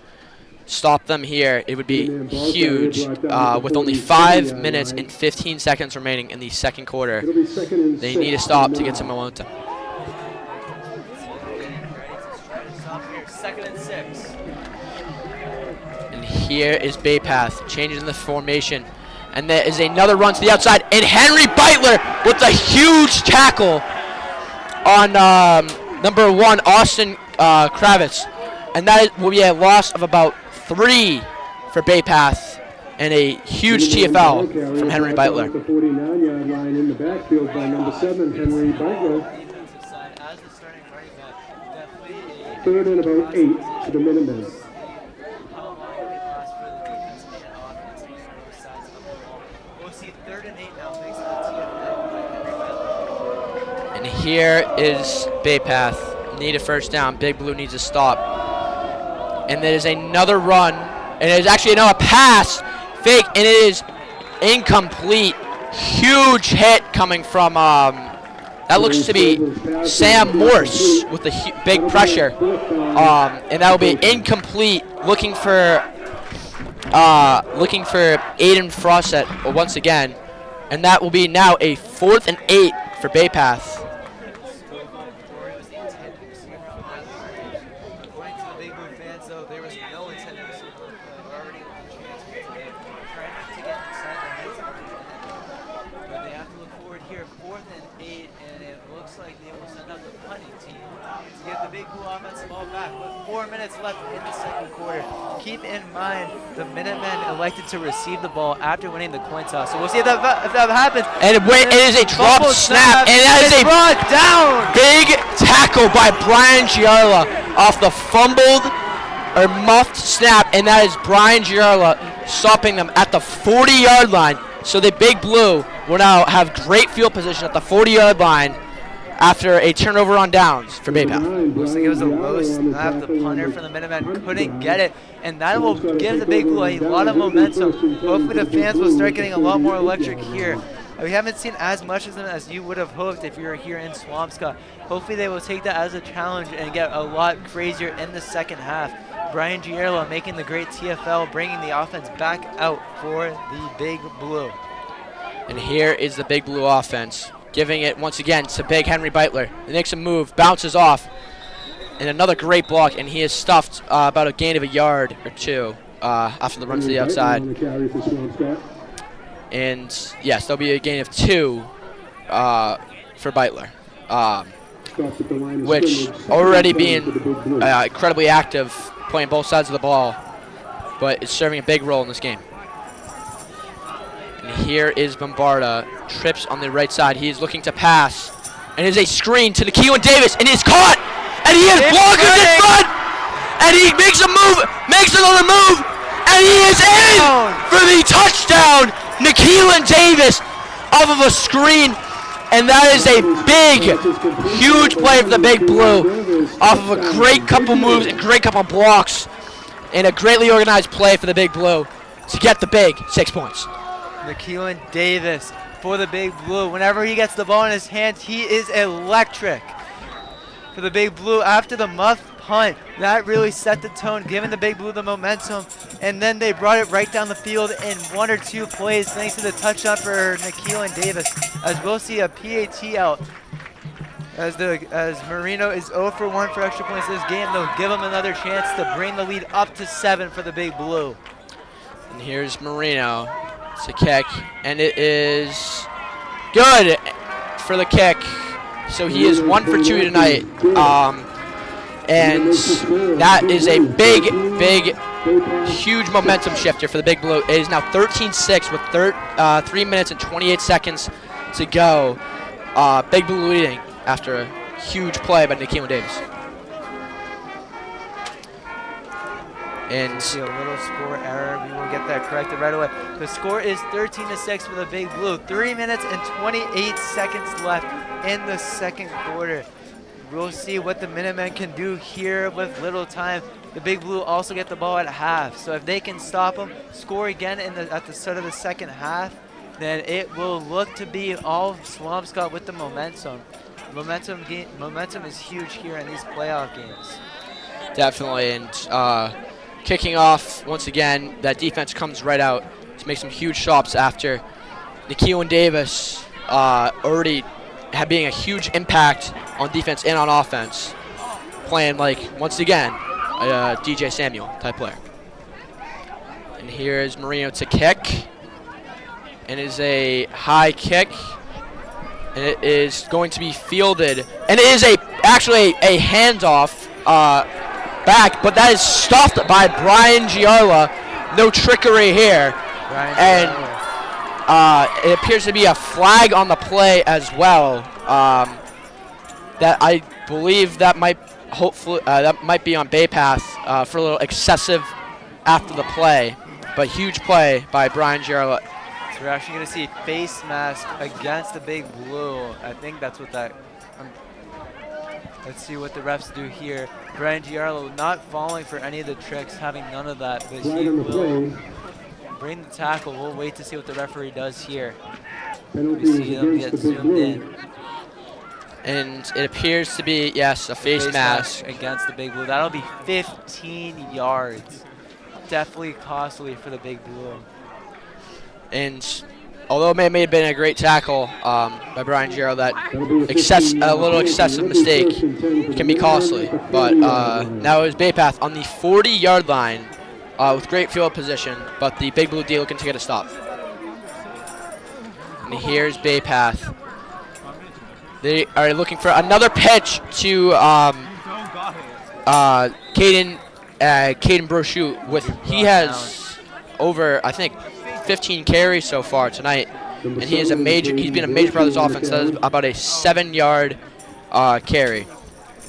stop them here. It would be huge with only 5 minutes and 15 seconds remaining in the second quarter. They need to stop to get some momentum. 2nd and 6. And here is Bay Path changing the formation. And there is another run to the outside. And Henry Beitler with a huge tackle on number 1, Austin Kravitz. And that will be a loss of about 3 for Bay Path and a huge TFL from Henry Beitler. The 49-yard line in the backfield by number 7, Henry Beitler. 3rd and about 8 to the Minutemen. And here is Bay Path. Need a 1st down. Big Blue needs a stop. And there is another run. And it is actually now a pass. Fake. And it is incomplete. Huge hit coming from, that looks to be Sam Morse with the big pressure. And that will be incomplete. Looking for Aiden Frosset once again. And that will be now a 4th and 8 for Bay Path. Left in the second quarter. Keep in mind the Minutemen elected to receive the ball after winning the coin toss. So we'll see if that happens. And it is a drop snap, and that is a brought down. Big tackle by Brian Giarla off the fumbled or muffed snap, and that is Brian Giarla stopping them at the 40-yard line. So the Big Blue will now have great field position at the 40-yard line after a turnover on downs for Bay Path. Looks like it was a low snap. The punter from the Minutemen couldn't get it, and that will give the Big Blue a lot of momentum. Hopefully the fans will start getting a lot more electric here. We haven't seen as much of them as you would have hoped if you were here in Swampscott. Hopefully they will take that as a challenge and get a lot crazier in the second half. Brian Giarla making the great TFL, bringing the offense back out for the Big Blue. And here is the Big Blue offense, giving it once again to Big Henry Beitler. He makes a move, bounces off, and another great block, and he is stuffed about a gain of a yard or 2 after the run to the outside. And yes, there'll be a gain of 2 for Beitler, which already being incredibly active, playing both sides of the ball, but is serving a big role in this game. And here is Bombarda, trips on the right side. He is looking to pass, and it is a screen to Nikhilin Davis, and he is caught, and he has blockers in front, and he makes a move, makes another move, and he is in for the touchdown. Nikhilin Davis off of a screen, and that is a big, huge play for the Big Blue off of a great couple moves and great couple blocks, and a greatly organized play for the Big Blue to get the big 6 points. Nikhilin Davis for the Big Blue. Whenever he gets the ball in his hands, he is electric. For the Big Blue, after the muffed punt, that really set the tone, giving the Big Blue the momentum, and then they brought it right down the field in 1 or 2 plays thanks to the touchdown for Nikhilin Davis, as we'll see a PAT out. As Marino is 0 for 1 for extra points this game, they'll give them another chance to bring the lead up to 7 for the Big Blue. And here's Marino to kick, and it is good for the kick. So he is 1 for 2 tonight, and that is a big, huge momentum shifter for the Big Blue. It is now 13-6 with 3 minutes and 28 seconds to go. Big Blue leading after a huge play by Nikhil Davis. And see a little score error. We will get that corrected right away. The score is 13-6 for the Big Blue. 3 minutes and 28 seconds left in the second quarter. We'll see what the Minutemen can do here with little time. The Big Blue also get the ball at half. So if they can stop them, score again at the start of the second half, then it will look to be all Swampscott with the momentum. Momentum is huge here in these playoff games. Definitely, and kicking off once again, that defense comes right out to make some huge stops after Nikhil Davis already being a huge impact on defense and on offense, playing like once again a DJ Samuel type player. And here's Marino to kick, and it is a high kick, and it is going to be fielded, and it is actually a handoff back, but that is stopped by Brian Giarla. No trickery here, and it appears to be a flag on the play as well. That I believe that might be on Bay Path for a little excessive after the play, but huge play by Brian Giarla. So we're actually going to see face mask against the Big Blue. I think that's what that. Let's see what the refs do here. Brian Giarlo not falling for any of the tricks, having none of that, but he will bring the tackle. We'll wait to see what the referee does here. We see them get zoomed in. And it appears to be, yes, a face mask against the Big Blue. That'll be 15 yards. Definitely costly for the Big Blue. And although it may have been a great tackle by Brian Giarlo, that a little excessive mistake can be costly. But now it was Bay Path on the 40-yard line with great field position, but the Big Blue D looking to get a stop. And here's Bay Path. They are looking for another pitch to Caden Brochu. He has over, I think, 15 carries so far tonight, and he's been a major part of this offense. That is about a 7-yard carry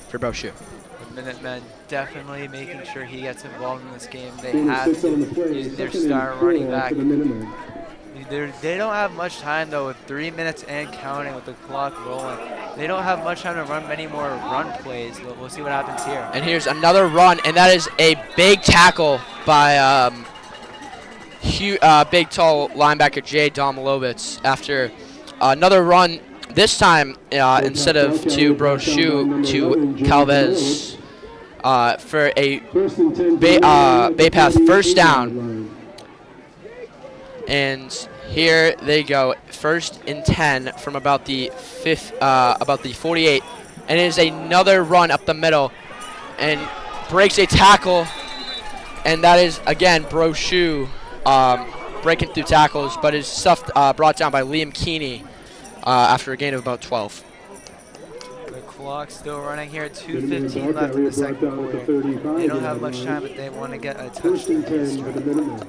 for Brochu. The Minutemen definitely making sure he gets involved in this game. They have to use their star running back. They don't have much time though, with 3 minutes and counting with the clock rolling. They don't have much time to run many more run plays. We'll see what happens here. And here's another run, and that is a big tackle by big tall linebacker Jay Domilovitz after another run. This time, instead of to Brochu, to Calvez for a Bay Path first down. And here they go, 1st and 10 from about the 48, and it is another run up the middle, and breaks a tackle, and that is again Brochu breaking through tackles, but is stuffed brought down by Liam Keeney after a gain of about 12. The clock's still running here, 2:15 left in the second quarter. They don't have much time, but they want to get a touchdown.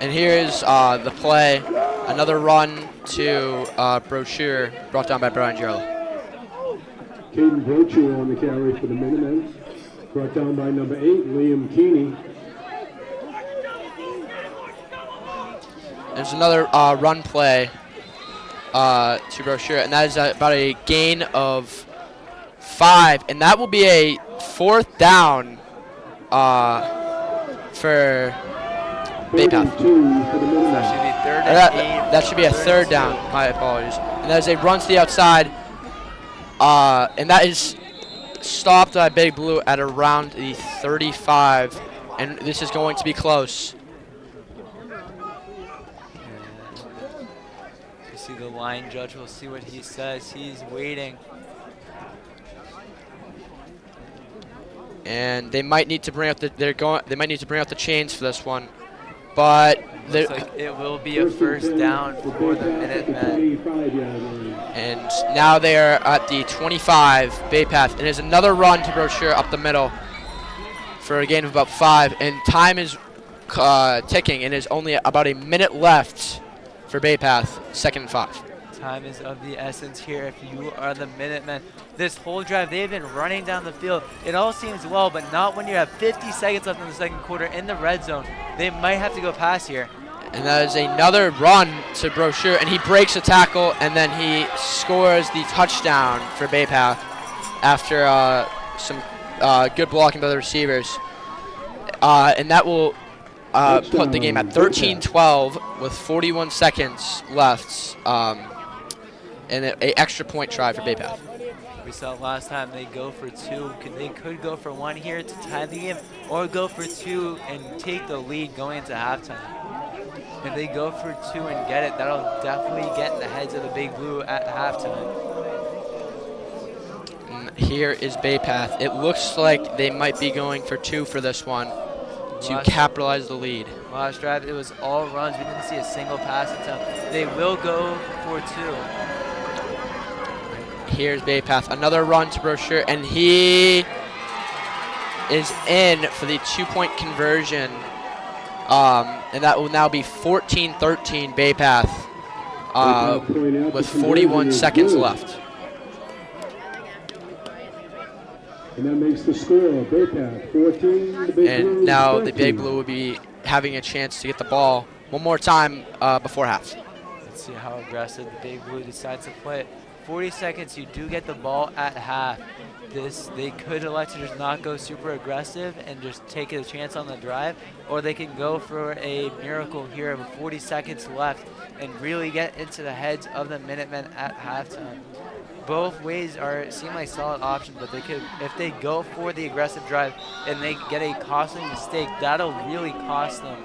And here's the play, another run to Brochure, brought down by Brian Giarlo. Caden Brochure on the carry for the Minutemen, brought down by number 8, Liam Keeney. There's another run play to Brochure, and that is about a gain of 5, and that will be a 4th down for Bay Path. That should be a 3rd down. My apologies. And that is a run to the outside, and that is stopped by Big Blue at around the 35. and this is going to be close. You see the line judge. We'll see what he says. He's waiting. And they might need to bring out the they might need to bring out the chains for this one, but Looks like it will be a first down for the Minutemen. and now they are at the 25 Bay Path, and there's another run to Brochure up the middle for a gain of about 5, and time is ticking, and there's only about a minute left for Bay Path, 2nd and 5. Time is of the essence here if you are the Minutemen. This whole drive, they've been running down the field. It all seems well, but not when you have 50 seconds left in the second quarter in the red zone. They might have to go pass here. And that is another run to Brochure, and he breaks a tackle, and then he scores the touchdown for Bay Path after some good blocking by the receivers. And that will put the game at 13-12 with 41 seconds left, and an extra point try for Bay Path. We saw last time they go for 2. They could go for 1 here to tie the game, or go for 2 and take the lead going into halftime. If they go for 2 and get it, that'll definitely get in the heads of the Big Blue at halftime. And here is Bay Path. It looks like they might be going for 2 for this one to capitalize the lead. Last drive, it was all runs. We didn't see a single pass attempt. They will go for 2. Here's Bay Path. Another run to Brochure, and he is in for the 2-point conversion. And that will now be 14-13 Bay Path with 41 seconds left. And that makes the score Bay Path 14. The Big And Blues now the 13. Big Blue will be having a chance to get the ball one more time before half. Let's see how aggressive the Big Blue decides to play it. 40 seconds, you do get the ball at half. They could elect to just not go super aggressive and just take a chance on the drive, or they can go for a miracle here with 40 seconds left and really get into the heads of the Minutemen at halftime. Both ways seem like solid options, but they could, if they go for the aggressive drive and they get a costly mistake, that'll really cost them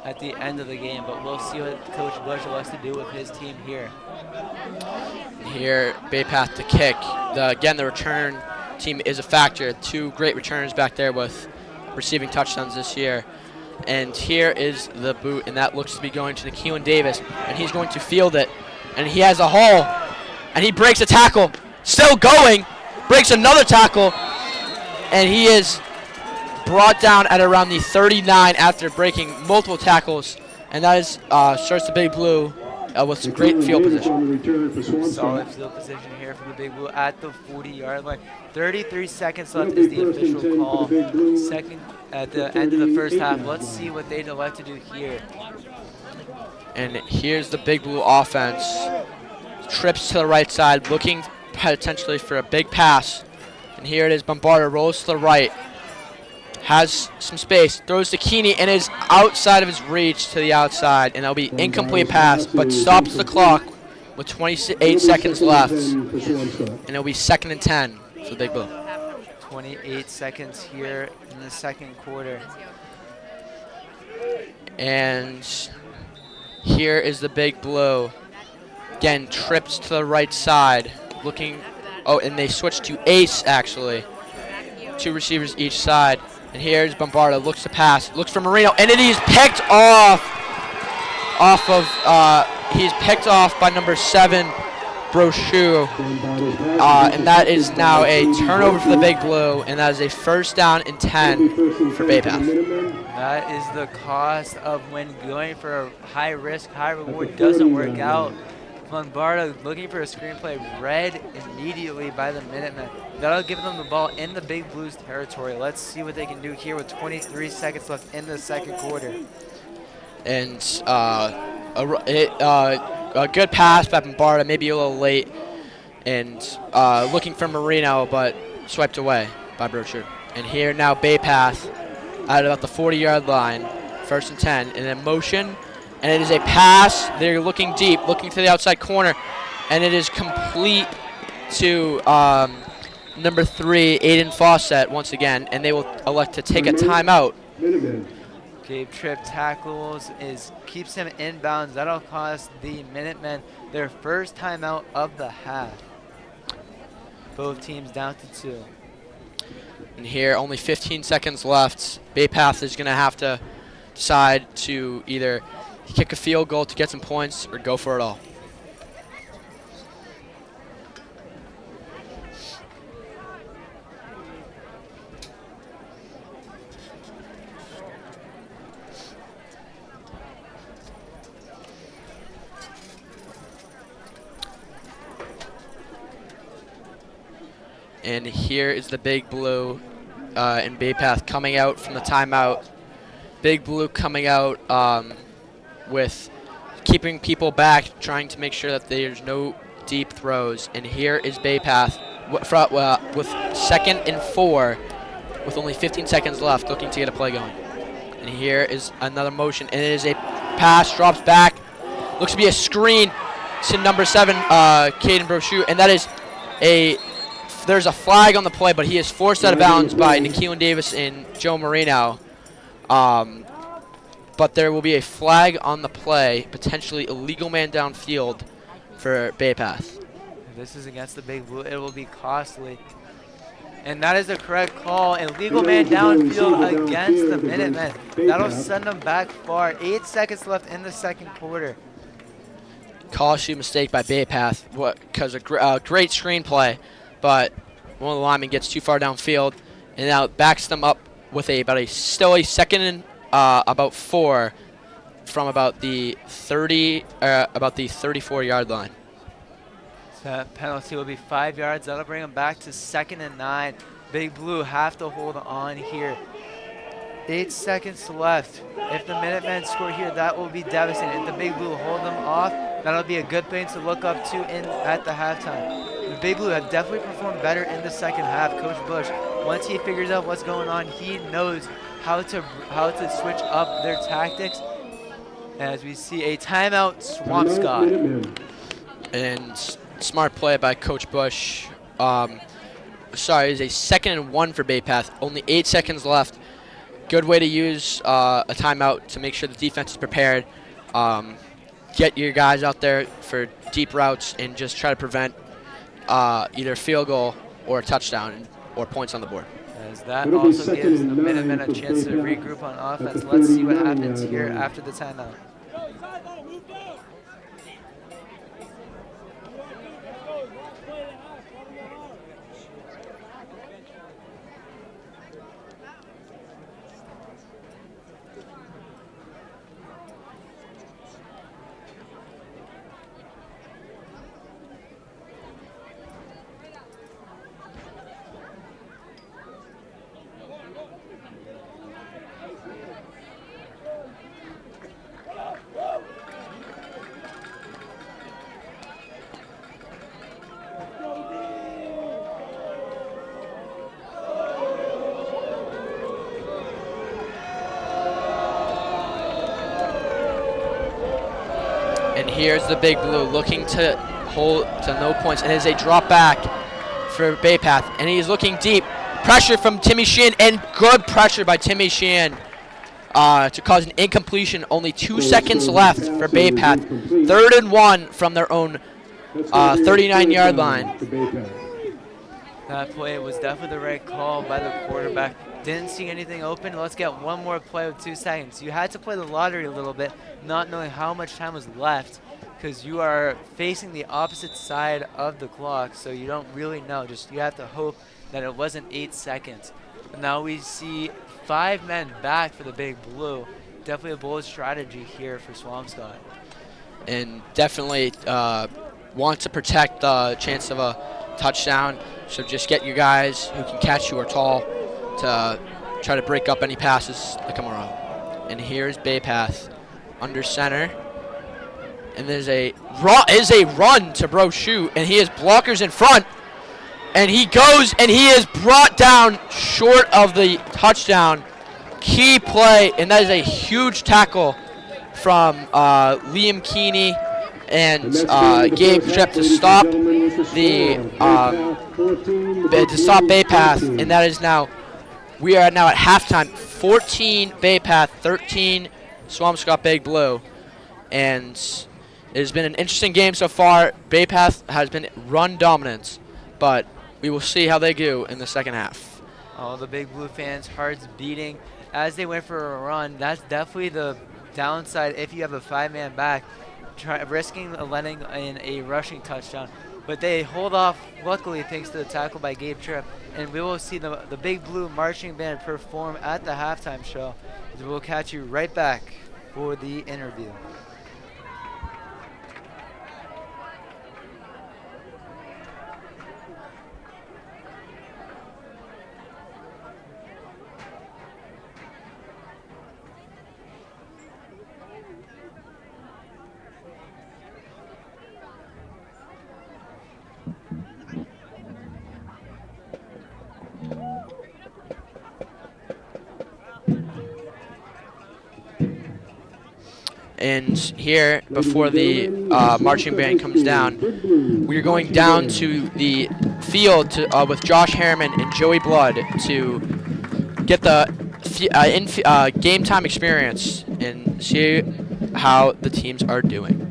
at the end of the game. But we'll see what Coach Bush elects to do with his team here. Here, Bay Path to kick. Again, the return team is a factor. 2 great returners back there with receiving touchdowns this year. And here is the boot, and that looks to be going to Keelan Davis, and he's going to field it. And he has a hole, and he breaks a tackle. Still going, breaks another tackle, and he is brought down at around the 39 after breaking multiple tackles. And that is starts the Big Blue with some great field position. Solid field position here for the Big Blue at the 40-yard line. 33 seconds left is the official call. Second at the end of the first half. Let's see what they'd elect to do here. And here's the Big Blue offense. Trips to the right side, looking potentially for a big pass. And here it is. Bombarda rolls to the right. Has some space, throws to Keeney, and is outside of his reach to the outside, and that'll be incomplete pass, but stops the clock with 28 seconds left, and it'll be 2nd and 10 for the Big Blue. 28 seconds here in the second quarter. And here is the Big Blue. Again, trips to the right side, looking, oh, and they switch to ace, actually. 2 receivers each side. And here's Bombarda, looks to pass, looks for Marino, and it is picked off he's picked off by number 7, Brochu. And that is now a turnover for the Big Blue, and that is a 1st down and 10 for Bay Path. That is the cost of when going for a high risk, high reward doesn't work out. Bombarda looking for a screenplay, read immediately by the Minutemen. That'll give them the ball in the Big Blues territory. Let's see what they can do here with 23 seconds left in the second quarter. And a good pass by Bombarda, maybe a little late, and looking for Marino, but swiped away by Brochu. And here now Bay Path at about the 40-yard line, 1st and 10, and in motion. And it is a pass. They're looking deep, looking to the outside corner, and it is complete to number 3, Aiden Fawcett once again, and they will elect to take a timeout Minutemen. Gabe Tripp tackles keeps him inbounds. That'll cost the Minutemen their first timeout of the half. Both teams down to 2. And here, only 15 seconds left. Bay Path is going to have to decide to either kick a field goal to get some points or go for it all. And here is the Big Blue in Bay Path coming out from the timeout. Big Blue coming out with keeping people back, trying to make sure that there's no deep throws. And here is Bay Path with 2nd and 4 with only 15 seconds left, looking to get a play going. And here is another motion, and it is a pass, drops back. Looks to be a screen to number 7, Caden Brochu, and that is there's a flag on the play, but he is forced out of bounds by Nikhilin Davis and Joe Marino. But there will be a flag on the play, potentially illegal man downfield for Bay Path. If this is against the Big Blue, it will be costly. And that is the correct call. Illegal man downfield against the Minutemen. That'll send them back far. 8 seconds left in the second quarter. Call shoot mistake by Bay Path because a great screenplay, but one of the linemen gets too far downfield, and now backs them up with still a 2nd and about 4 from about the 34-yard line. So that penalty will be 5 yards. That'll bring them back to 2nd and 9. Big Blue have to hold on here. 8 seconds left. If the Minutemen score here, that will be devastating. If the Big Blue hold them off, that'll be a good thing to look up to at the halftime. The Big Blue have definitely performed better in the second half. Coach Bush, once he figures out what's going on, he knows how to switch up their tactics. As we see a timeout, Swampscott. And smart play by Coach Bush. Sorry, it's a 2nd and 1 for Bay Path. Only 8 seconds left. Good way to use a timeout to make sure the defense is prepared. Get your guys out there for deep routes and just try to prevent either a field goal or a touchdown or points on the board. As that also gives the Minutemen a chance to regroup on offense. Let's see what happens here after the timeout. And here's the Big Blue looking to hold to no points. And it is a drop back for Bay Path. And he is looking deep. Pressure from Timmy Sheehan, and good pressure by Timmy Sheehan to cause an incompletion. Only 2 seconds left for Bay Path. 3rd and 1 from their own 39-yard line. That play was definitely the right call by the quarterback. Didn't see anything open. Let's get one more play with 2 seconds. You had to play the lottery a little bit, not knowing how much time was left, because you are facing the opposite side of the clock, so you don't really know. Just you have to hope that it wasn't 8 seconds. And now we see 5 men back for the Big Blue. Definitely a bold strategy here for Swampscott. And definitely want to protect the chance of a touchdown. So just get your guys who can catch, who are tall, to try to break up any passes that come around. And here's Bay Path under center. And there's a run to Brochu, and he has blockers in front. And he goes, and he is brought down short of the touchdown. Key play, and that is a huge tackle from Liam Keeney and Gabe Tripp to stop Bay Path, and that is now, we are now at halftime, 14 Bay Path, 13 Swampscott Big Blue. And it has been an interesting game so far. Bay Path has been run dominant, but we will see how they do in the second half. Oh, the Big Blue fans' hearts beating as they went for a run. That's definitely the downside if you have a 5-man back, risking letting in a rushing touchdown. But they hold off, luckily, thanks to the tackle by Gabe Tripp. And we will see the Big Blue marching band perform at the halftime show. We'll catch you right back for the interview. And here, before the marching band comes down, we're going down to the field with Josh Harriman and Joey Blood to get the game time experience and see how the teams are doing.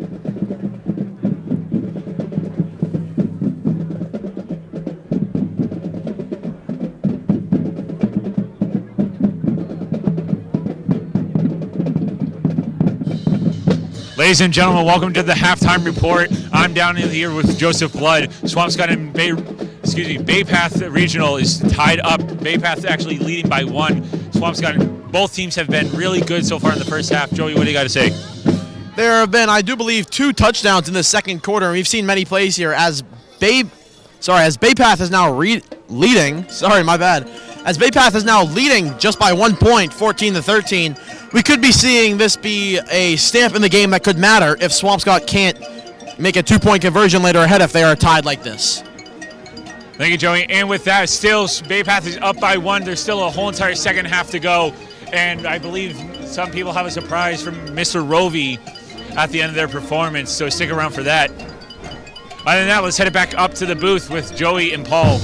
Ladies and gentlemen, welcome to the halftime report. I'm down in here with Joseph Blood. Swampscott and Bay Path Regional is tied up. Bay Path actually leading by 1. Swampscott, both teams have been really good so far in the first half. Joey, what do you got to say? There have been, I do believe, 2 touchdowns in the second quarter, and we've seen many plays here as Bay Path is now leading. Sorry, my bad. As Bay Path is now leading just by 1 point, 14-13. We could be seeing this be a stamp in the game that could matter if Swampscott can't make a 2-point conversion later ahead if they are tied like this. Thank you, Joey. And with that, still Bay Path is up by 1. There's still a whole entire second half to go. And I believe some people have a surprise from Mr. Rovey at the end of their performance, so stick around for that. Other than that, let's head it back up to the booth with Joey and Paul.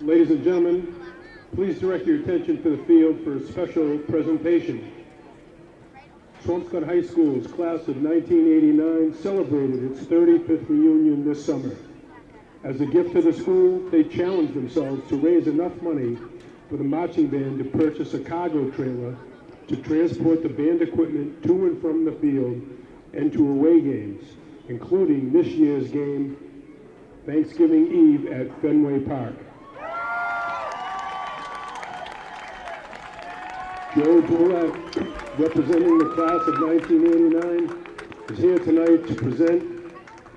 Ladies and gentlemen, please direct your attention to the field for a special presentation. Swampscott High School's class of 1989 celebrated its 35th reunion this summer. As a gift to the school, they challenged themselves to raise enough money for the marching band to purchase a cargo trailer to transport the band equipment to and from the field and to away games, including this year's game, Thanksgiving Eve at Fenway Park. Joe Bullock, representing the class of 1989, is here tonight to present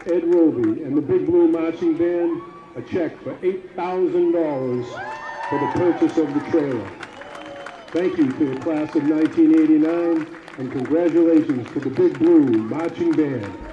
Ed Roby and the Big Blue Marching Band a check for $8,000 for the purchase of the trailer. Thank you to the class of 1989 and congratulations to the Big Blue Marching Band.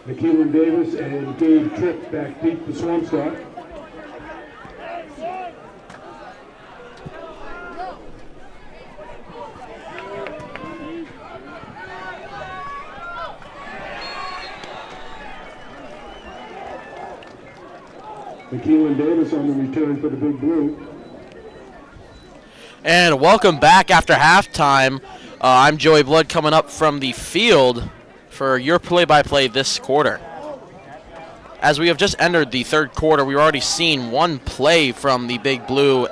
McKeelan Davis and Gabe Tripp back deep for Swampscott. McKeelan Davis on the return for the Big Blue. And welcome back after halftime. I'm Joey Blood coming up from the field for your play-by-play this quarter. As we have just entered the third quarter, we've already seen one play from the Big Blue,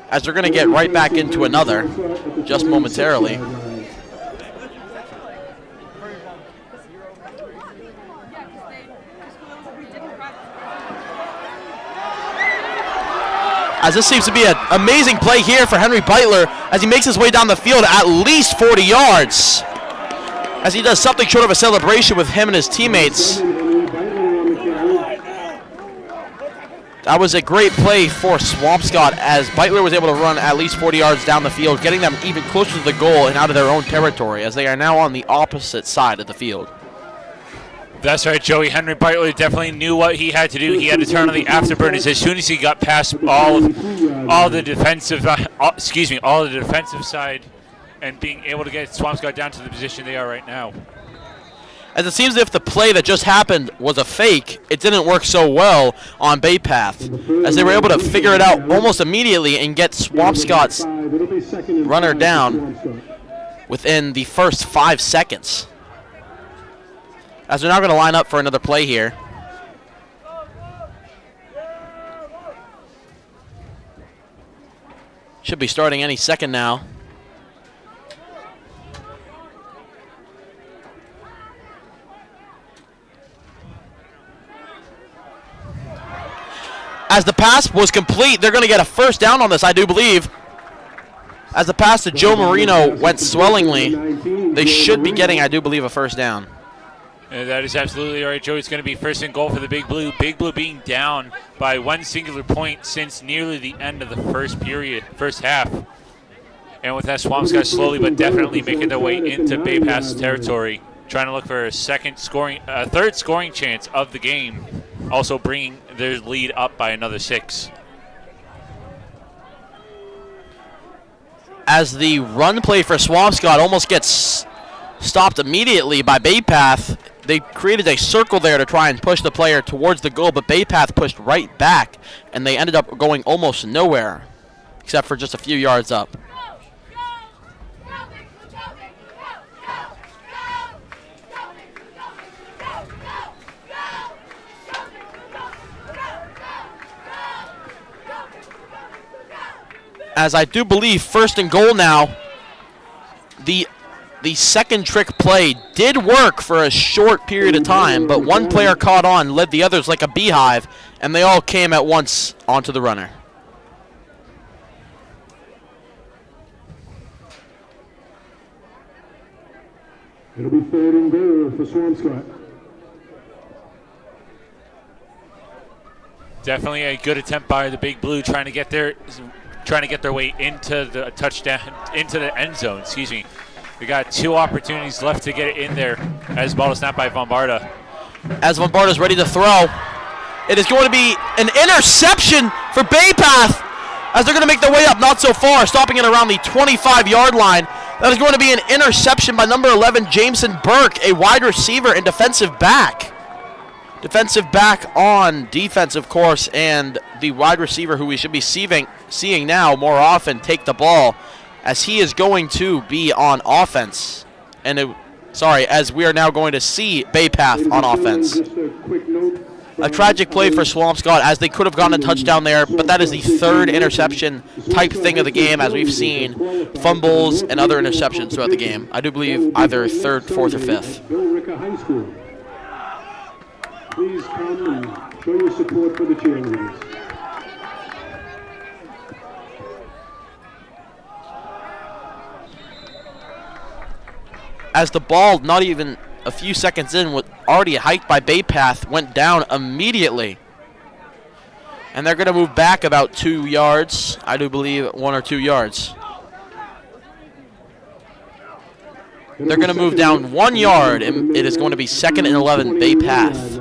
as they're going to get right back into another just momentarily. As this seems to be an amazing play here for Henry Beitler as he makes his way down the field at least 40 yards. As he does something short of a celebration with him and his teammates. That was a great play for Swampscott as Beitler was able to run at least 40 yards down the field, getting them even closer to the goal and out of their own territory as they are now on the opposite side of the field. That's right, Joey. Henry Beitler definitely knew what he had to do. He had to turn on the afterburners as soon as he got past all the defensive side, and being able to get Swampscott down to the position they are right now. As it seems as if the play that just happened was a fake, it didn't work so well on Bay Path, as they were able to figure it out almost immediately and get Swampscott's runner down within the first 5 seconds. As they're now going to line up for another play here. Should be starting any second now. As the pass was complete, they're going to get a first down on this, I do believe. As the pass to Joe Marino went swellingly, they should be getting, I do believe, a first down. That is absolutely right, Joe. It's going to be first and goal for the Big Blue. Big Blue being down by one singular point since nearly the end of the first half. And with that, Swampscott slowly but definitely making their way into Bay Path's territory, trying to look for a third scoring chance of the game, also bringing their lead up by another 6. As the run play for Swampscott almost gets stopped immediately by Bay Path. They created a circle there to try and push the player towards the goal, but Bay Path pushed right back, and they ended up going almost nowhere, except for just a few yards up. As I do believe first and goal now, the second trick play did work for a short period of time, but one player caught on, led the others like a beehive, and they all came at once onto the runner. It'll be third and goal for Swampscott. Definitely a good attempt by the Big Blue, trying to get their way into the touchdown, into the end zone. Excuse me. We got 2 opportunities left to get it in there as ball is snapped by Vombarda. As Vombarda's ready to throw, it is going to be an interception for Bay Path as they're going to make their way up not so far, stopping it around the 25-yard line. That is going to be an interception by number 11, Jameson Burke, a wide receiver and defensive back. Defensive back on defense, of course, and the wide receiver who we should be seeing now more often take the ball, as he is going to be on offense. And as we are now going to see Bay Path on offense. A tragic play for Swampscott, as they could have gotten a touchdown there, but that is the third interception type thing of the game, as we've seen fumbles and other interceptions throughout the game. I do believe either third, fourth, or fifth. Please come and show your support for the cheerleaders. As the ball, not even a few seconds in, was already hiked by Bay Path, went down immediately. And they're going to move back about 2 yards. I do believe 1 or 2 yards. They're going to move down 1 yard, and it is going to be 2nd and 11, Bay Path.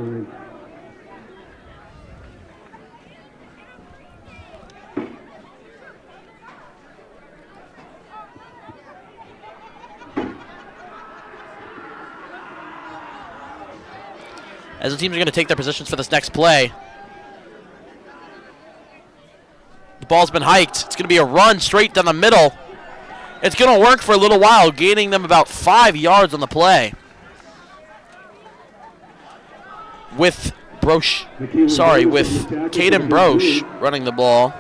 As the teams are going to take their positions for this next play. The ball's been hiked. It's going to be a run straight down the middle. It's going to work for a little while, gaining them about 5 yards on the play. With Caden Broche running the ball.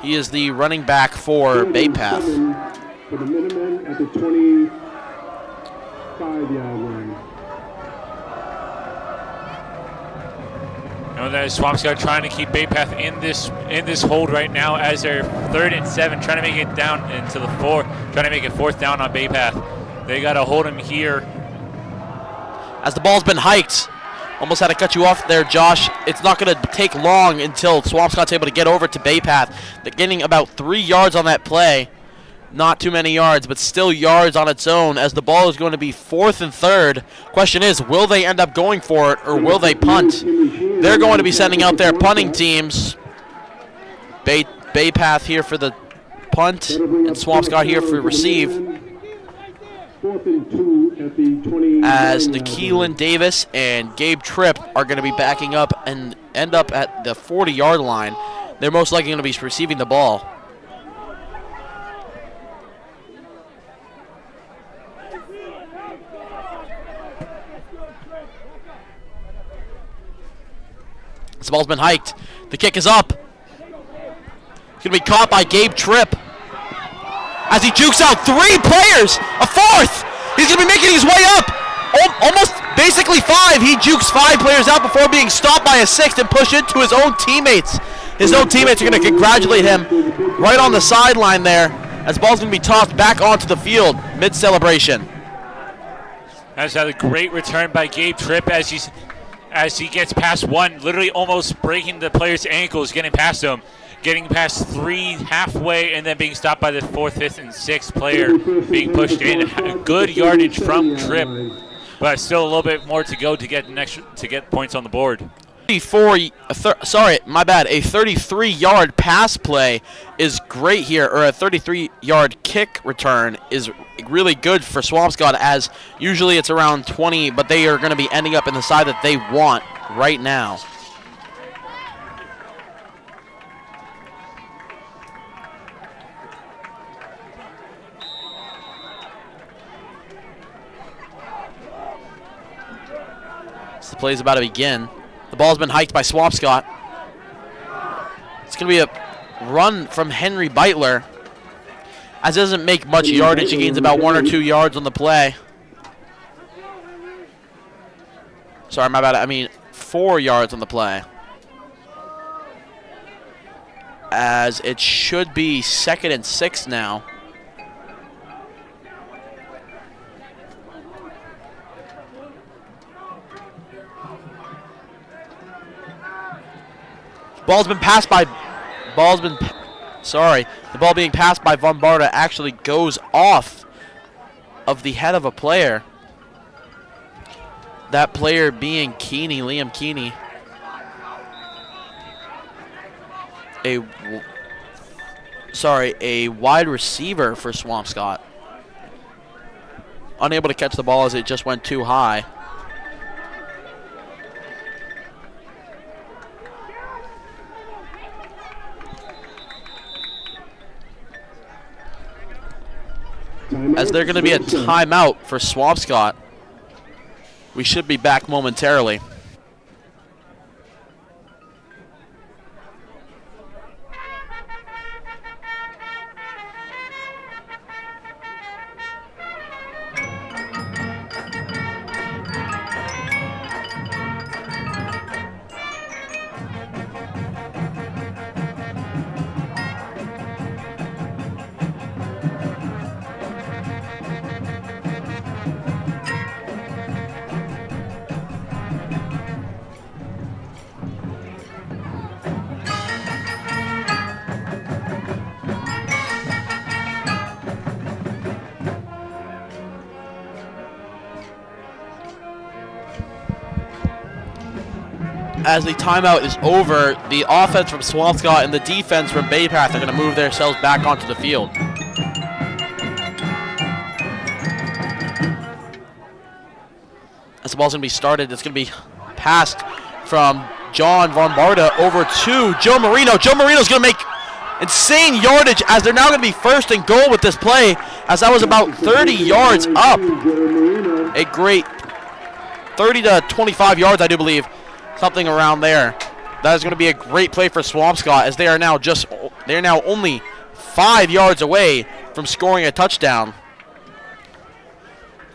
He is the running back for Bay Path. For the Minutemen at the 25-yard line. You know that Swampscott trying to keep Bay Path in this hold right now as they're 3rd and 7, trying to make it down into the 4, trying to make it 4th down on Bay Path. They got to hold him here. As the ball's been hiked, almost had to cut you off there, Josh. It's not going to take long until Swampscott's able to get over to Bay Path. They're getting about 3 yards on that play. Not too many yards, but still yards on its own, as the ball is going to be 4th and 3rd. Question is, will they end up going for it, or will they punt? They're going to be sending out their punting teams. Bay Path here for the punt, and Swampscott here for receive. 4th and 2 at the 20. As Keelan Davis and Gabe Tripp are going to be backing up and end up at the 40-yard line. They're most likely going to be receiving the ball. This ball's been hiked. The kick is up. It's going to be caught by Gabe Tripp. As he jukes out 3 players, a 4th. He's going to be making his way up. Almost basically 5. He jukes 5 players out before being stopped by a 6th and pushed into his own teammates. His own teammates are going to congratulate him right on the sideline there, as the ball's going to be tossed back onto the field mid-celebration. That's a great return by Gabe Tripp as he gets past 1, literally almost breaking the player's ankles, getting past him, getting past 3 halfway, and then being stopped by the 4th, 5th, and 6th player being pushed in. Good yardage from Tripp, but still a little bit more to go to get points on the board. A 33-yard pass play is great here, or a 33-yard kick return is really good for Swampscott, as usually it's around 20, but they are going to be ending up in the side that they want right now. So the play is about to begin. The ball's been hiked by Swampscott. It's going to be a run from Henry Beitler, as it doesn't make much yardage. He gains about 1 or 2 yards on the play. Sorry, my bad. I mean 4 yards on the play. As it should be 2nd and 6 now. The ball being passed by Von Barta actually goes off of the head of a player. That player being Liam Keeney. A wide receiver for Swampscott. Unable to catch the ball as it just went too high. As they're going to be a timeout for Swampscott. We should be back momentarily. as the timeout is over, the offense from Swampscott and the defense from Bay Path are going to move themselves back onto the field. As the ball's going to be started, it's going to be passed from John Vombarda over to Joe Marino. Joe Marino's going to make insane yardage as they're now going to be first and goal with this play, as that was about 30 yards up. A great 30 to 25 yards, I do believe, something around there. That is going to be a great play for Swampscott, as they are now only 5 yards away from scoring a touchdown.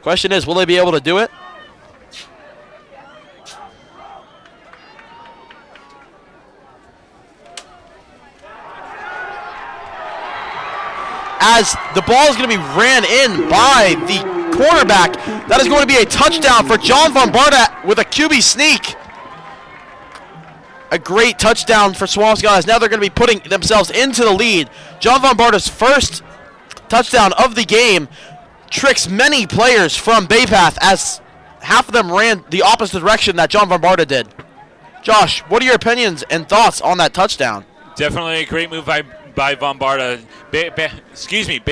Question is, will they be able to do it? As the ball is going to be ran in by the quarterback, that is going to be a touchdown for John Vombarda with a QB sneak. A great touchdown for Swampscott, as now they're going to be putting themselves into the lead. John Vombarda's first touchdown of the game tricks many players from Bay Path, as half of them ran the opposite direction that John Vombarda did. Josh, what are your opinions and thoughts on that touchdown? Definitely a great move by Vombarda. Bay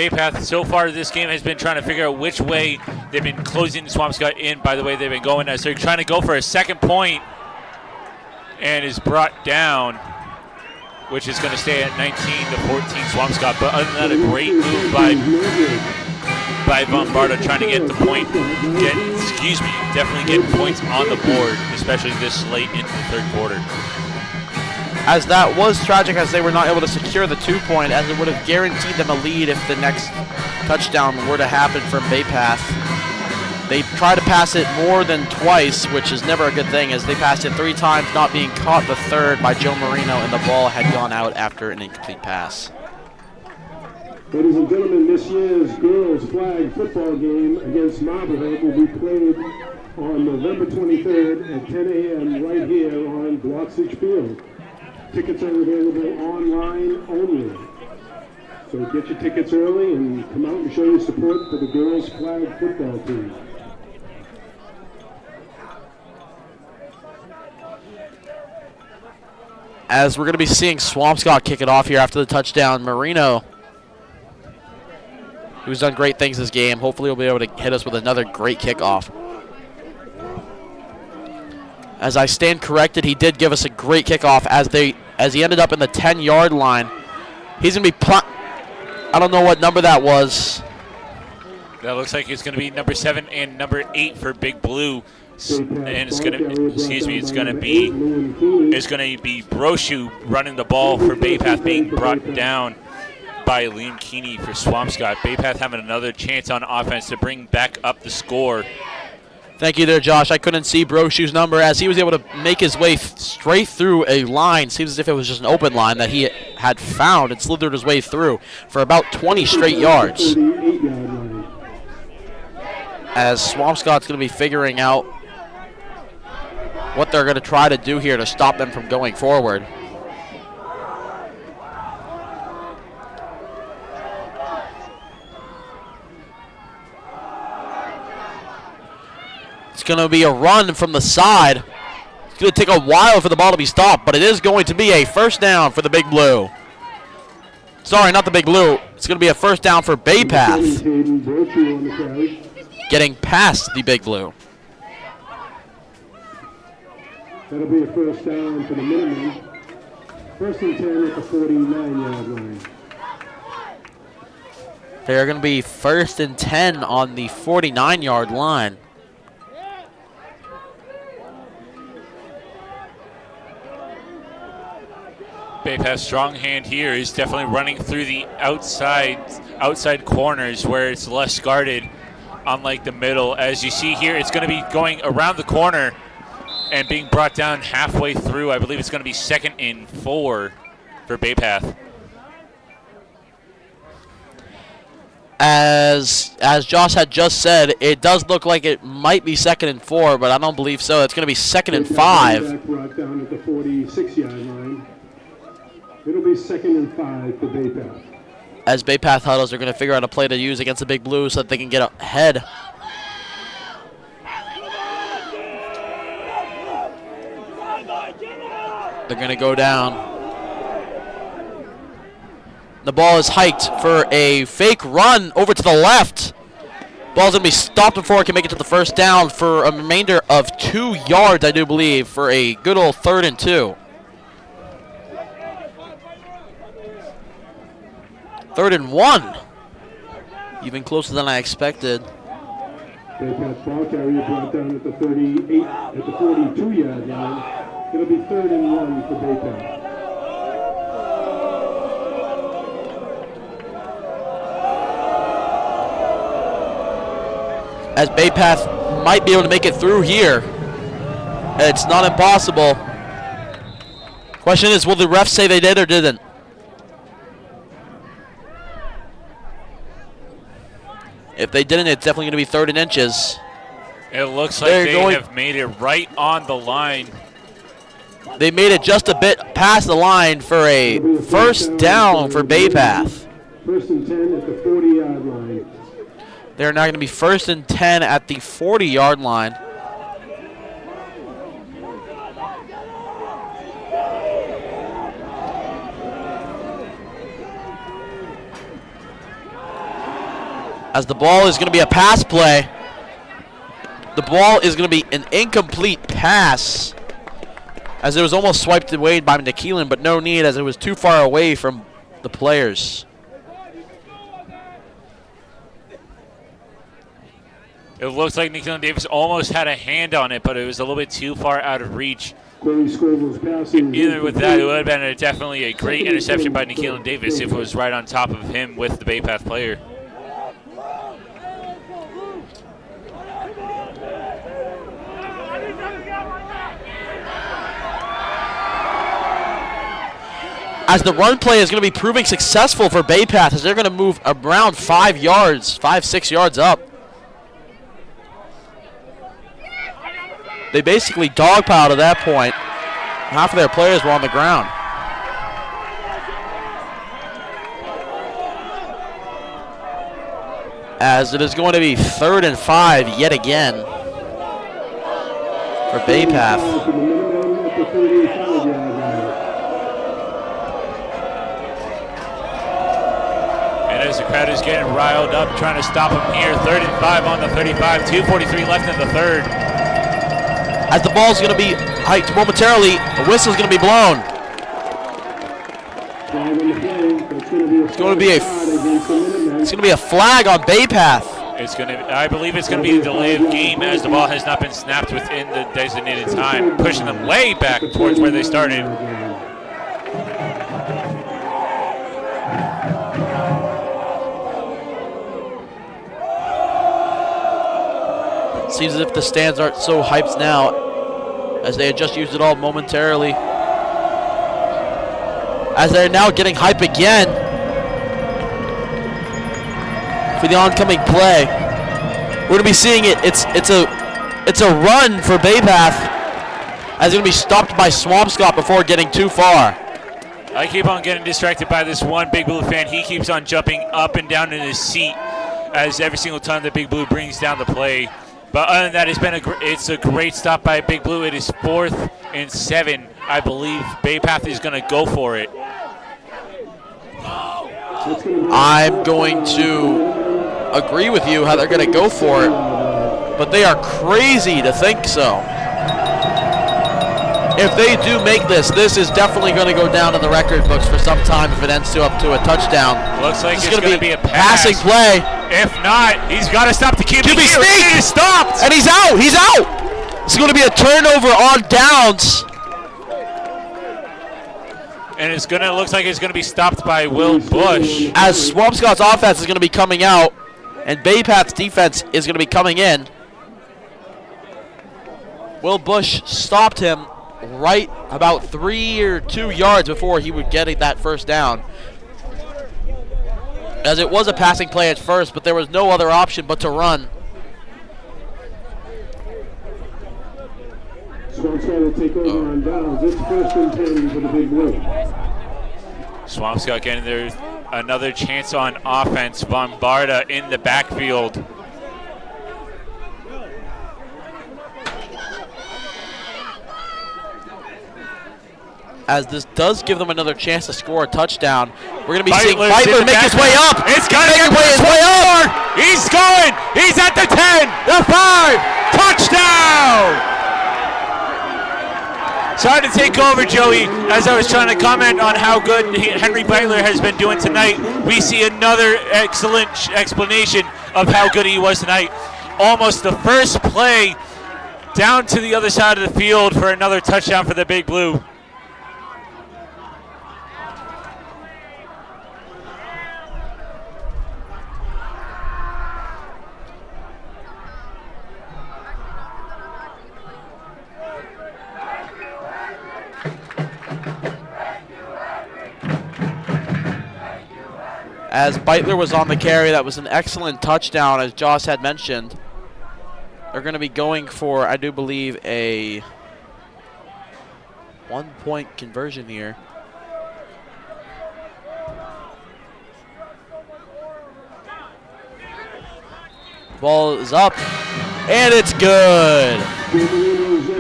Path so far this game has been trying to figure out which way they've been closing Swampscott in by the way they've been going, as they're trying to go for a second point, and is brought down, which is going to stay at 19 to 14 Swampscott. But other than that, a great move by Vombarda, trying to get the point, definitely get points on the board, especially this late into the third quarter. As that was tragic, as they were not able to secure the 2-point, as it would have guaranteed them a lead if the next touchdown were to happen from Bay Path. They tried to pass it more than twice, which is never a good thing, as they passed it 3 times, not being caught the third by Joe Marino, and the ball had gone out after an incomplete pass. Ladies and gentlemen, this year's girls flag football game against Marblehead will be played on November 23rd at 10 a.m. right here on Bloxage Field. Tickets are available online only. So get your tickets early and come out and show your support for the girls flag football team. As we're going to be seeing Swampscott kick it off here after the touchdown, Marino, who's done great things this game, hopefully will be able to hit us with another great kickoff. As I stand corrected, he did give us a great kickoff as he ended up in the 10-yard line. He's going to be I don't know what number that was. That looks like it's going to be number 7 and number 8 for Big Blue. And it's going to be Brochu running the ball for Bay Path, being brought down by Liam Keeney for Swampscott. Bay Path having another chance on offense to bring back up the score. Thank you there, Josh. I couldn't see Brochu's number, as he was able to make his way straight through a line. Seems as if it was just an open line that he had found and slithered his way through for about 20 straight yards. As Swampscott's going to be figuring out what they're going to try to do here to stop them from going forward. It's going to be a run from the side. It's going to take a while for the ball to be stopped, but it is going to be a first down for the Big Blue. Sorry, not the Big Blue. It's going to be a first down for Bay Path, getting past the Big Blue. That'll be a first down for the Minutemen. First and 10 at the 49-yard line. They're going to be first and 10 on the 49-yard line. Bay Path's strong hand here is definitely running through the outside corners where it's less guarded, unlike the middle. As you see here, it's going to be going around the corner and being brought down halfway through. I believe it's going to be 2nd and 4 for Bay Path. As Josh had just said, it does look like it might be 2nd and 4, but I don't believe so. It's going to be 2nd and 5. Brought down at the 46-yard line. It'll be 2nd and 5 for Bay Path. As Bay Path huddles, they're going to figure out a play to use against the Big Blue so that they can get ahead. They're going to go down. The ball is hiked for a fake run over to the left. Ball's going to be stopped before it can make it to the first down for a remainder of 2 yards, I do believe, for a good old 3rd and 2. 3rd and 1. Even closer than I expected. Baypath ball carrier brought down at the 38, at the 42-yard line. It'll be 3rd and 1 for Baypath. As Baypath might be able to make it through here. It's not impossible. Question is, will the refs say they did or didn't? If they didn't, it's definitely going to be 3rd and inches. It looks like they have made it right on the line. They made it just a bit past the line for a first down for Baypath. 1st and 10 at the 40-yard line. They're now going to be 1st and 10 at the 40-yard line. As the ball is going to be a pass play. The ball is going to be an incomplete pass, as it was almost swiped away by McKeelan, but no need, as it was too far away from the players. It looks like Nikhil Davis almost had a hand on it, but it was a little bit too far out of reach. Either with that, it would have been definitely a great interception by Nikhil Davis if it was right on top of him with the Baypath player. As the run play is going to be proving successful for Baypath, as they're going to move around 5 yards, 5-6 yards up. They basically dogpiled at that point. Half of their players were on the ground. As it is going to be 3rd and 5 yet again for Baypath. As the crowd is getting riled up, trying to stop him here. 3rd and 5 on the 35. 2:43 left in the 3rd. As the ball's going to be hiked momentarily, a whistle's going to be blown. It's going to be a flag on Baypath. I believe it's going to be a delay of game, as the ball has not been snapped within the designated time, pushing them way back towards where they started. Seems as if the stands aren't so hyped now, as they had just used it all momentarily. As they're now getting hype again for the oncoming play. We're going to be seeing it. It's a run for Baypath, as it's going to be stopped by Swampscott before getting too far. I keep on getting distracted by this one Big Blue fan. He keeps on jumping up and down in his seat as every single time that Big Blue brings down the play. But other than that, it's a great stop by Big Blue. It is 4th and 7. I believe Baypath is going to go for it. I'm going to agree with you how they're going to go for it, but they are crazy to think so. If they do make this is definitely going to go down in the record books for some time if it ends up to a touchdown. Looks like it's going to be a pass. Passing play. If not, he's got to stop the QB. He is stopped. And he's out. He's out. It's going to be a turnover on downs. And looks like it's going to be stopped by Will Bush. As Swampscott's offense is going to be coming out and Baypath's defense is going to be coming in. Will Bush stopped him right about 3 or 2 yards before he would get that first down. As it was a passing play at first, but there was no other option but to run. Swampscott will take over on downs. It's 1st and 10 for the Big Blue. Swampscott getting there another chance on offense. Bombarda in the backfield. as this does give them another chance to score a touchdown. We're going to be seeing Beitler's in Beitler the make his way back. up. It's got to Make get his way up. He's going. He's at the 10, the 5. Touchdown. Sorry to take over, Joey. As I was trying to comment on how good Henry Beitler has been doing tonight, we see another excellent explanation of how good he was tonight. Almost the first play down to the other side of the field for another touchdown for the Big Blue. As Beitler was on the carry, that was an excellent touchdown, as Joss had mentioned. They're going to be going for, I do believe, a 1-point conversion here. Ball is up, and it's good.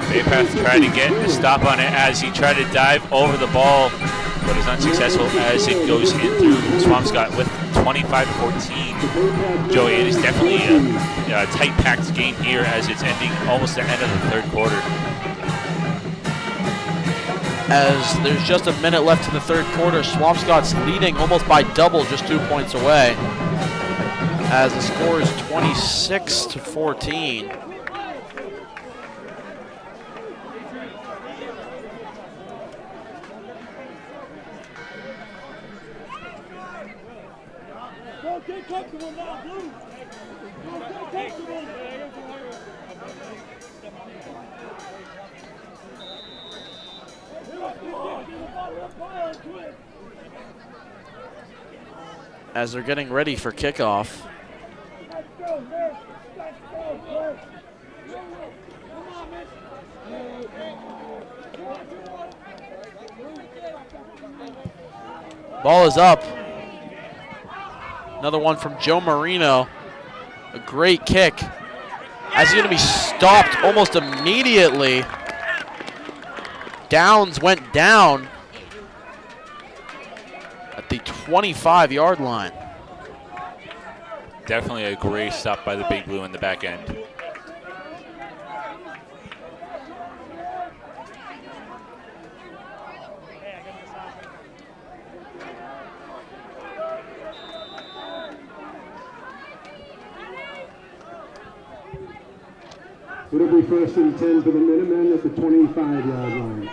Baypath tried to get a stop on it as he tried to dive over the ball, but is unsuccessful as it goes in through Swampscott with 25-14. Joey, it is definitely a tight, packed game here as it's ending almost the end of the third quarter. As there's just a minute left in the third quarter, Swampscott's leading almost by double, just 2 points away. As the score is 26-14. Get comfortable now, Blue. Get comfortable. As they're getting ready for kickoff. Ball is up. Another one from Joe Marino. A great kick. As he's going to be stopped almost immediately. Downs went down at the 25-yard line. Definitely a great stop by the Big Blue in the back end. It'll be 1st and 10 for the Minutemen at the 25-yard line.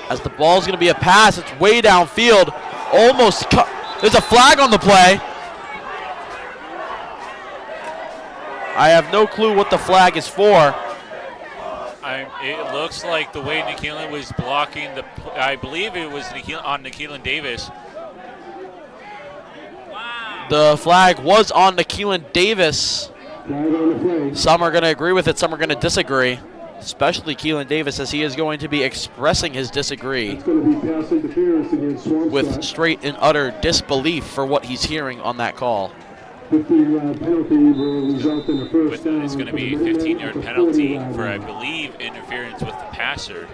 As the ball's going to be a pass, it's way downfield. Almost cut. There's a flag on the play. I have no clue what the flag is for. It looks like the way Nikhilin was blocking I believe it was on Nikhilin Davis. The flag was on Nikhilin Davis. Flag on the play. Some are going to agree with it, some are going to disagree. Especially Keelan Davis, as he is going to be expressing his disagree It's going to be pass interference against Swampscott. with straight and utter disbelief for what he's hearing on that call. 15-yard penalty will result in a first down. It's going to be a 15-yard penalty for, I believe, interference with the passer.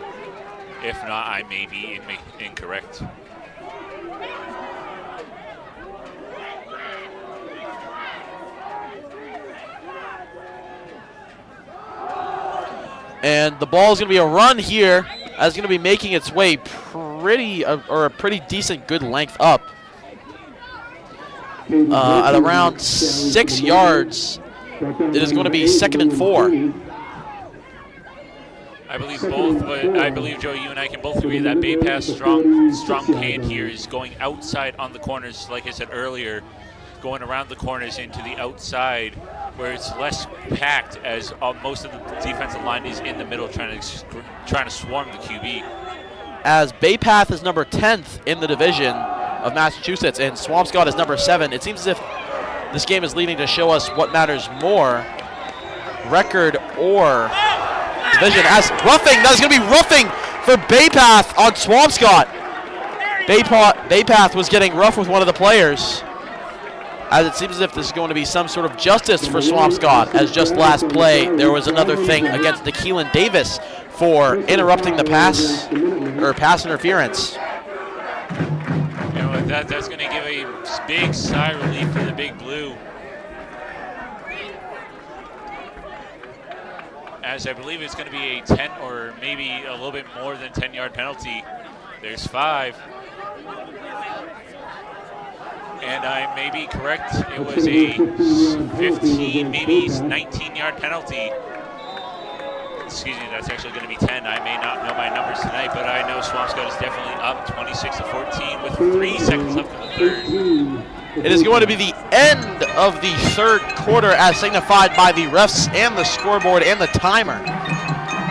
If not, I may be incorrect. And the ball is going to be a run here, as it's going to be making its way a pretty decent good length up. At around 6 yards, it is going to be 2nd and 4. I believe both, but I believe, Joe, you and I can both agree that Bay Pass strong hand here is going outside on the corners, like I said earlier, going around the corners into the outside where it's less packed, as most of the defensive line is in the middle trying to swarm the QB. As Bay Path is number 10th in the division of Massachusetts and Swampscott is number 7, it seems as if this game is leading to show us what matters more, record or division. As roughing, that's going to be roughing for Bay Path on Swampscott. Bay Path was getting rough with one of the players. as it seems as if this is going to be some sort of justice for Swampscott, as just last play there was another thing against Keelan Davis for interrupting the pass, or pass interference. You know, that's going to give a big sigh of relief for the Big Blue. As I believe it's going to be a 10 or maybe a little bit more than 10-yard penalty. There's 5. And I may be correct, it was a 15, maybe 19-yard penalty. Excuse me, that's actually going to be 10. I may not know my numbers tonight, but I know Swampscott is definitely up 26-14 with 3 seconds left in the third. It is going to be the end of the third quarter as signified by the refs and the scoreboard and the timer.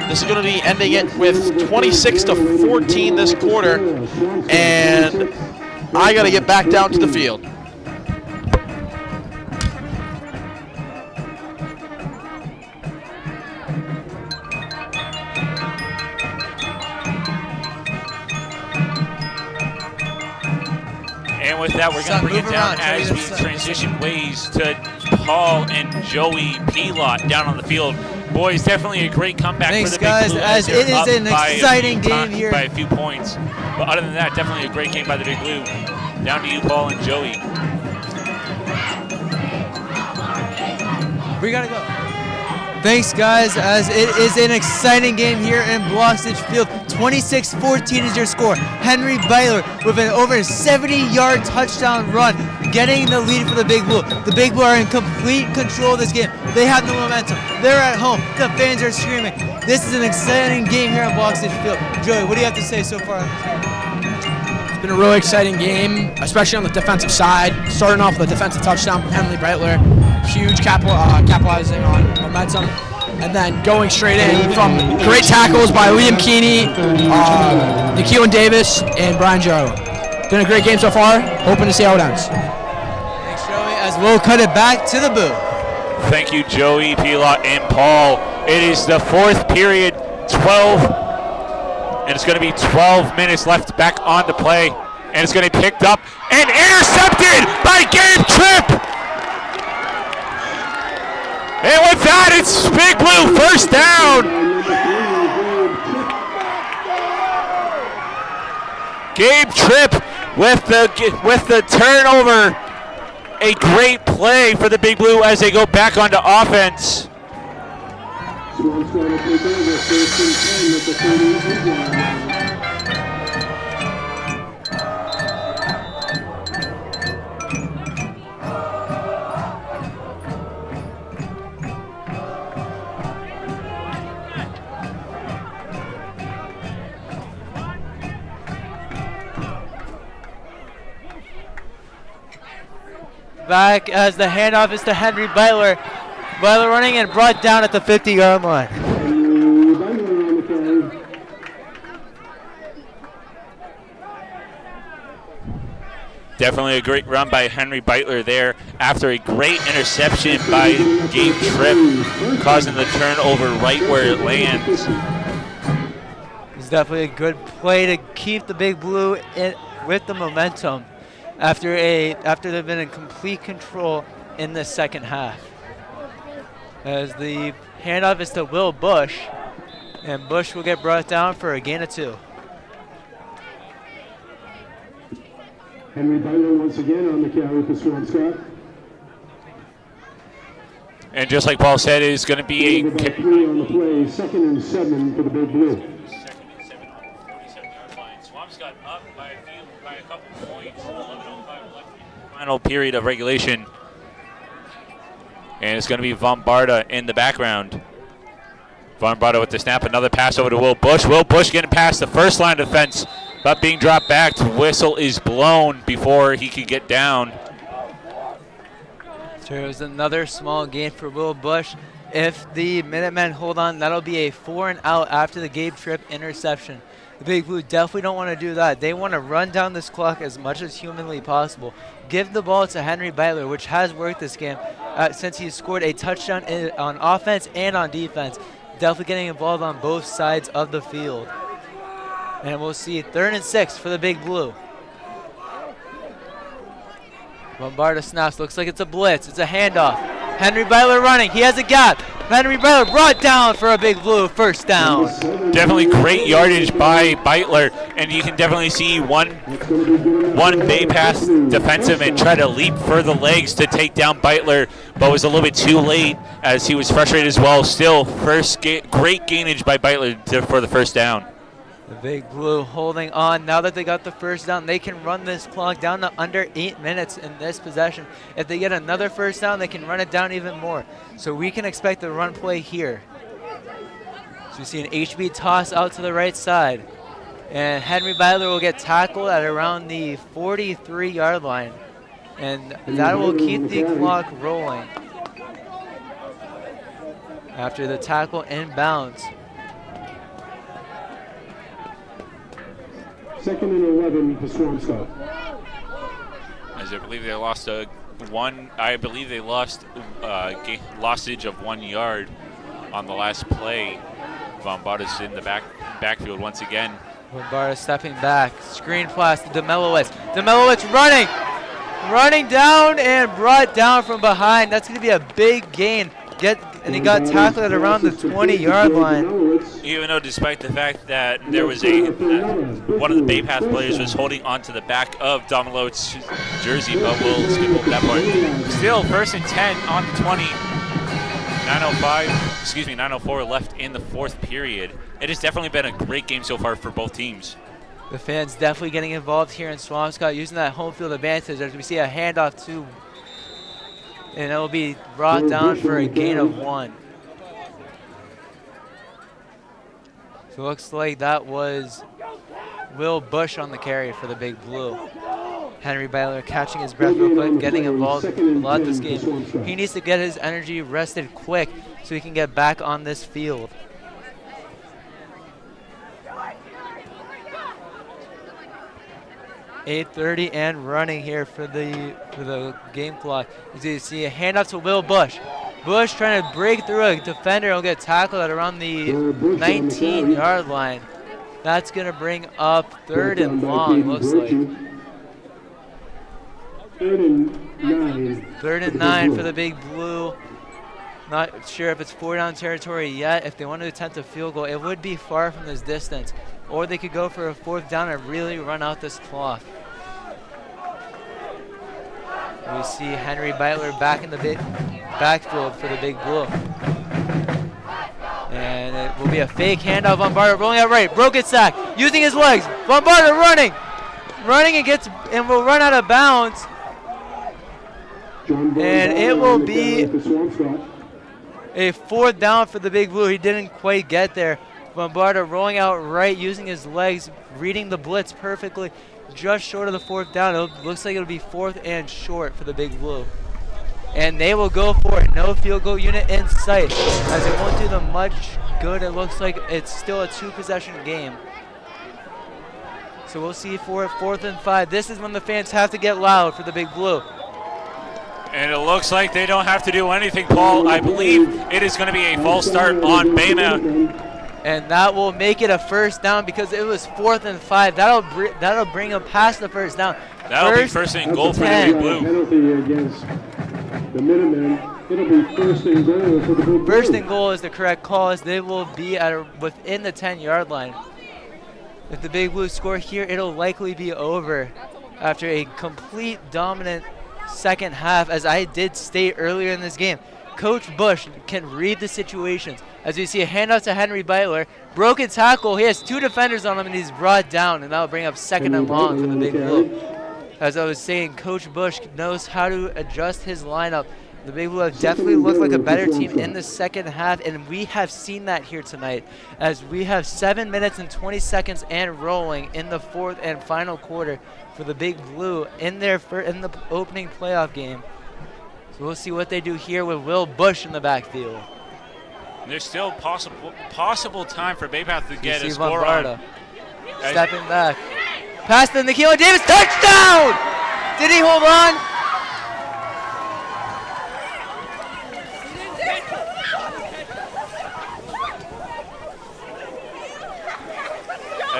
This is going to be ending it with 26-14 this quarter, and I got to get back down to the field. And with that, we're going to bring it down as we transition ways to Paul and Joey Pelot down on the field. Boys, definitely a great comeback for the Big Blue. As it is an exciting game here. By a few points. But other than that, definitely a great game by the Big Blue. Down to you, Paul and Joey. We got to go. Thanks, guys, as it is an exciting game here in Bloxage Field. 26-14 is your score. Henry Beitler with an over 70-yard touchdown run, getting the lead for the Big Blue. The Big Blue are in complete control of this game. They have the momentum. They're at home. The fans are screaming. This is an exciting game here in Bloxage Field. Joey, what do you have to say so far? It's been a really exciting game, especially on the defensive side. Starting off with a defensive touchdown from Henry Beitler. Huge capitalizing on momentum, and then going straight in from great tackles by Liam Keeney, Keelan Davis, and Brian Jarrow. Been a great game so far. Hoping to see how it ends. Thanks, Joey, as we'll cut it back to the booth. Thank you, Joey, Pelot, and Paul. It is the fourth period, 12, and it's going to be 12 minutes left back on to play, and it's going to be picked up and intercepted by Gabe Tripp. And with that, it's Big Blue first down. Gabe Tripp with the turnover. A great play for the Big Blue as they go back onto offense. Back as the handoff is to Henry Beitler. Beitler running and brought down at the 50-yard line. Definitely a great run by Henry Beitler there after a great interception by Gabe Tripp, causing the turnover right where it lands. It's definitely a good play to keep the Big Blue with the momentum after they've been in complete control in the second half. As the handoff is to Will Bush, and Bush will get brought down for a gain of 2. Henry Beitler once again on the carry for Swampscott. And just like Paul said, it's going to be a 3 on the play, 2nd and 7 for the Big Blue. 2nd and 7 on the 47-yard line. Swampscott up by a couple points. 11:05 left in the final period of regulation. And it's going to be Vombarda in the background. Vombarda with the snap, another pass over to Will Bush. Will Bush getting past the first line of defense, but being dropped back. Whistle is blown before he could get down. So it was another small gain for Will Bush. If the Minutemen hold on, that'll be a 4 and out after the Gabe Tripp interception. The Big Blue definitely don't want to do that. They want to run down this clock as much as humanly possible. Give the ball to Henry Beitler, which has worked this game since he's scored a touchdown on offense and on defense. Definitely getting involved on both sides of the field. And we'll see 3rd and 6 for the Big Blue. Bombarda snaps. Looks like it's a blitz. It's a handoff. Henry Beitler running. He has a gap. Henry Beitler brought down for a big blue first down. Definitely great yardage by Beitler, and you can definitely see one Bay Pass defensive and try to leap for the legs to take down Beitler, but was a little bit too late as he was frustrated as well. Still, great gainage by Beitler for the first down. The Big Blue holding on. Now that they got the first down, they can run this clock down to under 8 minutes in this possession. If they get another first down, they can run it down even more. So we can expect a run play here. So we see an HB toss out to the right side. And Henry Beitler will get tackled at around the 43-yard line. And that will keep the clock rolling. After the tackle inbounds. 2nd and 11 for Swampscott. As I believe they lost lossage of 1 yard on the last play. Bombarda's in the backfield once again. Bombarda stepping back. Screen pass to Demelowitz. Demelowitz running down and brought down from behind. That's going to be a big gain. And he got tackled at around the 20-yard line. Even though, despite the fact that there was one of the Bay Path players was holding onto the back of Domalowitz's jersey, but we'll skip over that part. Still, 1st and 10 on the 20. 9:04 left in the 4th period. It has definitely been a great game so far for both teams. The fans definitely getting involved here in Swampscott, using that home field advantage as we see a handoff to. And it will be brought down for a gain of 1. So it looks like that was Will Bush on the carry for the Big Blue. Henry Beitler catching his breath real quick, getting involved a lot this game. He needs to get his energy rested quick so he can get back on this field. .8:30 and running here for the game clock. You see a handoff to Will Bush. Bush trying to break through a defender and will get tackled at around the 19-yard line. That's going to bring up 3rd and long, looks like. 3rd and 9. 3rd and 9 for the Big Blue. Not sure if it's 4-down territory yet. If they want to attempt a field goal, it would be far from this distance. Or they could go for a 4th down and really run out this clock. We see Henry Beitler back in the backfield for the Big Blue. And it will be a fake handoff. Bombarda rolling out right. Broken sack. Using his legs. Bombarda running. Running and will run out of bounds. And it will be a 4th down for the Big Blue. He didn't quite get there. Bombarda rolling out right, using his legs, reading the blitz perfectly, just short of the 4th down. It looks like it'll be 4th and short for the Big Blue. And they will go for it. No field goal unit in sight, as it won't do them much good. It looks like it's still a 2-possession game. So we'll see for 4th and 5. This is when the fans have to get loud for the Big Blue. And it looks like they don't have to do anything, Paul. I believe it is going to be a false start on Baymount. And that will make it a 1st down because it was 4th and 5. That'll bring them past the 1st down. That'll be 1st and goal for the Big Blue. Penalty against the Minutemen. It'll be 1st and goal for the Big Blue. 1st and goal is the correct call, as they will be within the 10-yard line. If the Big Blue score here, it'll likely be over after a complete dominant second half. As I did state earlier in this game, Coach Bush can read the situations. As we see a handoff to Henry Beitler, broken tackle. He has 2 defenders on him and he's brought down, and that will bring up 2nd and long for the Big Blue. As I was saying, Coach Bush knows how to adjust his lineup. The Big Blue have definitely looked like a better team in the second half, and we have seen that here tonight, as we have 7 minutes and 20 seconds and rolling in the 4th and final quarter for the Big Blue in the opening playoff game. So we'll see what they do here with Will Bush in the backfield. There's still possible time for Bay Path to get a score Bombarda on. stepping back. Pass to Nikhil Davis, touchdown! Did he hold on?